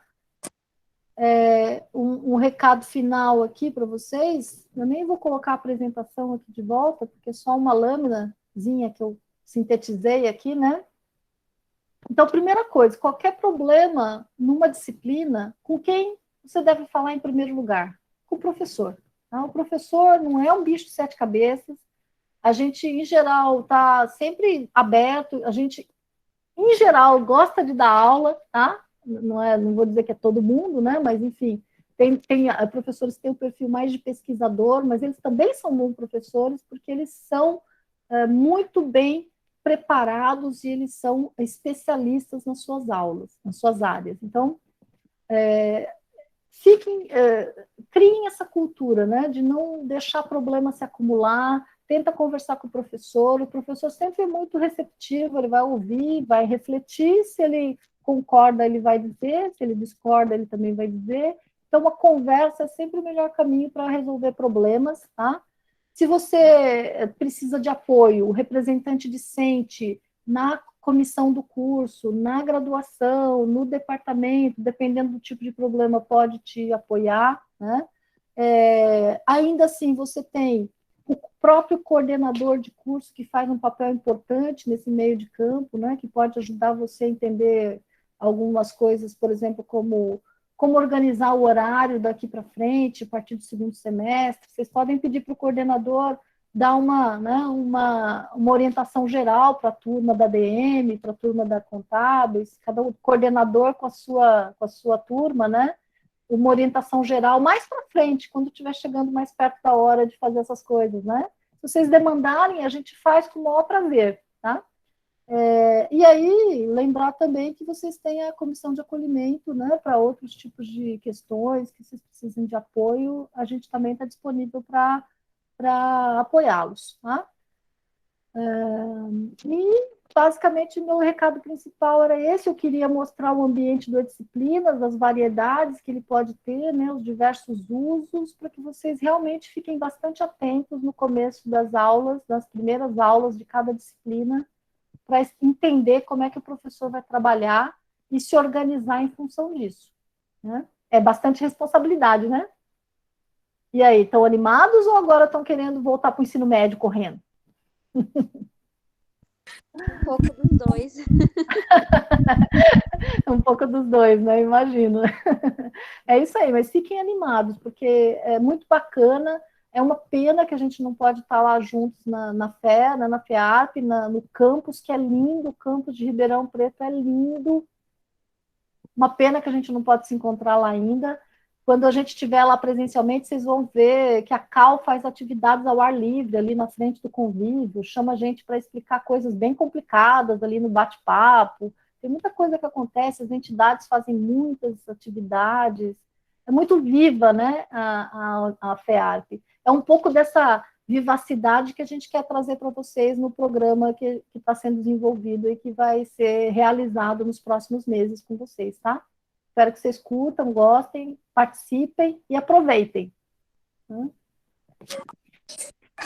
Um recado final aqui para vocês. Eu nem vou colocar a apresentação aqui de volta, porque é só uma lâminazinha que eu sintetizei aqui, né? Então, primeira coisa, qualquer problema numa disciplina, com quem você deve falar em primeiro lugar? Com o professor. Tá? O professor não é um bicho de 7 cabeças, a gente, em geral, está sempre aberto, a gente, em geral, gosta de dar aula, tá? Não vou dizer que é todo mundo, né? Mas, enfim, tem professores que têm um perfil mais de pesquisador, mas eles também são bons professores, porque eles são muito bem preparados e eles são especialistas nas suas aulas, nas suas áreas. Então, criem essa cultura, né? De não deixar problema se acumular, tenta conversar com o professor sempre é muito receptivo, ele vai ouvir, vai refletir, se ele concorda, ele vai dizer, se ele discorda, ele também vai dizer. Então, uma conversa é sempre o melhor caminho para resolver problemas, tá? Se você precisa de apoio, o representante discente na comissão do curso, na graduação, no departamento, dependendo do tipo de problema, pode te apoiar, né? Ainda assim, você tem o próprio coordenador de curso, que faz um papel importante nesse meio de campo, né? Que pode ajudar você a entender algumas coisas, por exemplo, como organizar o horário daqui para frente, a partir do segundo semestre. Vocês podem pedir para o coordenador dar uma orientação geral para a turma da DM, para a turma da contábeis, cada coordenador com a sua turma, né? Uma orientação geral mais para frente, quando estiver chegando mais perto da hora de fazer essas coisas, né? Se vocês demandarem, a gente faz com o maior prazer, tá? E aí, lembrar também que vocês têm a comissão de acolhimento, né, para outros tipos de questões que vocês precisem de apoio, a gente também está disponível para apoiá-los, tá? E, basicamente, meu recado principal era esse. Eu queria mostrar o ambiente do Disciplinas, as variedades que ele pode ter, né, os diversos usos, para que vocês realmente fiquem bastante atentos no começo das aulas, das primeiras aulas de cada disciplina, para entender como é que o professor vai trabalhar e se organizar em função disso, né? É bastante responsabilidade, né? E aí, estão animados ou agora estão querendo voltar para o ensino médio correndo? Um pouco dos dois. Um pouco dos dois, né? Imagino. É isso aí, mas fiquem animados, porque é muito bacana. É uma pena que a gente não pode estar lá juntos na FE, né, na FEARP, no campus, que é lindo, o campus de Ribeirão Preto é lindo. Uma pena que a gente não pode se encontrar lá ainda. Quando a gente estiver lá presencialmente, vocês vão ver que a CAL faz atividades ao ar livre, ali na frente do convívio, chama a gente para explicar coisas bem complicadas ali no bate-papo. Tem muita coisa que acontece, as entidades fazem muitas atividades. É muito viva, né, a FEARP. É um pouco dessa vivacidade que a gente quer trazer para vocês no programa que está sendo desenvolvido e que vai ser realizado nos próximos meses com vocês, tá? Espero que vocês curtam, gostem, participem e aproveitem.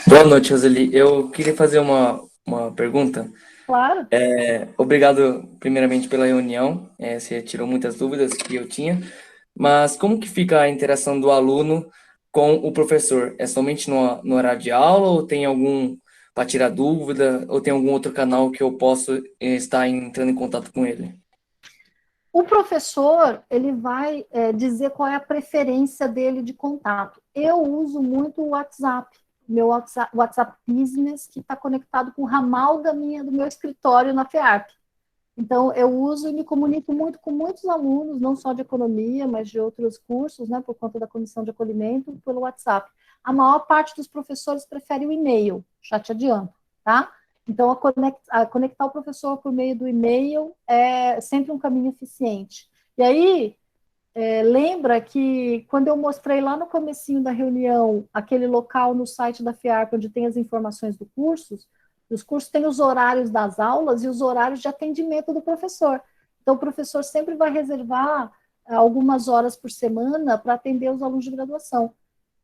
Boa noite, Roseli. Eu queria fazer uma pergunta. Claro. Obrigado, primeiramente, pela reunião. Você tirou muitas dúvidas que eu tinha. Mas como que fica a interação do aluno com o professor? É somente no horário de aula ou tem algum para tirar dúvida? Ou tem algum outro canal que eu posso estar entrando em contato com ele? O professor, ele vai dizer qual é a preferência dele de contato. Eu uso muito o WhatsApp, meu WhatsApp Business, que está conectado com o ramal do meu escritório na FEARP. Então, eu uso e me comunico muito com muitos alunos, não só de economia, mas de outros cursos, né, por conta da comissão de acolhimento, pelo WhatsApp. A maior parte dos professores prefere o e-mail, já te adianto, tá? Então, conectar o professor por meio do e-mail é sempre um caminho eficiente. E aí, lembra que quando eu mostrei lá no comecinho da reunião aquele local no site da FEARP onde tem as informações dos cursos têm os horários das aulas e os horários de atendimento do professor. Então, o professor sempre vai reservar algumas horas por semana para atender os alunos de graduação.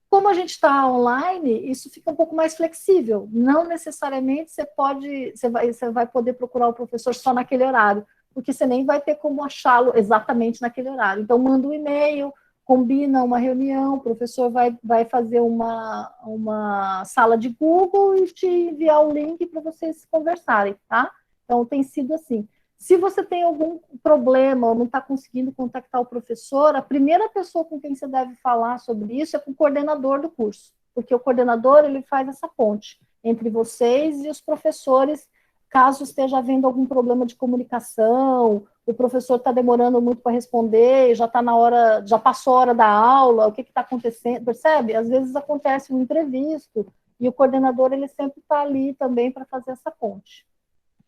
Como a gente está online, isso fica um pouco mais flexível. Não necessariamente você vai poder procurar o professor só naquele horário, porque você nem vai ter como achá-lo exatamente naquele horário. Então, manda um e-mail, combina uma reunião, o professor vai fazer uma sala de Google e te enviar o link para vocês conversarem, tá? Então, tem sido assim. Se você tem algum problema ou não está conseguindo contactar o professor, a primeira pessoa com quem você deve falar sobre isso é com o coordenador do curso, porque o coordenador ele faz essa ponte entre vocês e os professores, caso esteja havendo algum problema de comunicação, o professor está demorando muito para responder, já está na hora, já passou a hora da aula, o que está acontecendo, percebe? Às vezes acontece um imprevisto, e o coordenador ele sempre está ali também para fazer essa ponte.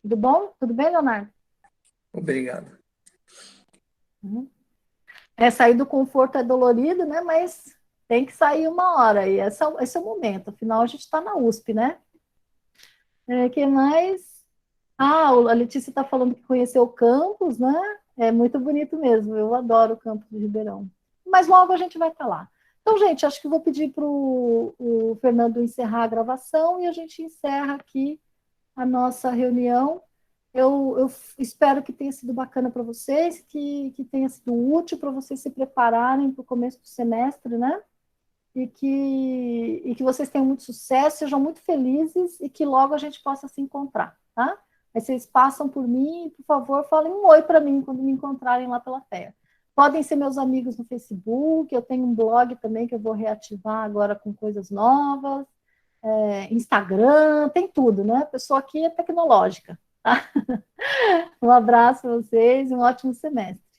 Tudo bom? Tudo bem, Leonardo? Obrigado. Sair do conforto é dolorido, né? Mas tem que sair uma hora, e esse é o momento, afinal a gente está na USP, né? Que mais? A Letícia está falando que conheceu o campus, né? É muito bonito mesmo, eu adoro o campus de Ribeirão. Mas logo a gente vai estar lá. Então, gente, acho que vou pedir para o Fernando encerrar a gravação e a gente encerra aqui a nossa reunião. Eu espero que tenha sido bacana para vocês, que tenha sido útil para vocês se prepararem para o começo do semestre, né? E que vocês tenham muito sucesso, sejam muito felizes e que logo a gente possa se encontrar, tá? Aí vocês passam por mim e, por favor, falem um oi para mim quando me encontrarem lá pela FEA. Podem ser meus amigos no Facebook, eu tenho um blog também que eu vou reativar agora com coisas novas, Instagram, tem tudo, né? A pessoa aqui é tecnológica, tá? Um abraço para vocês e um ótimo semestre.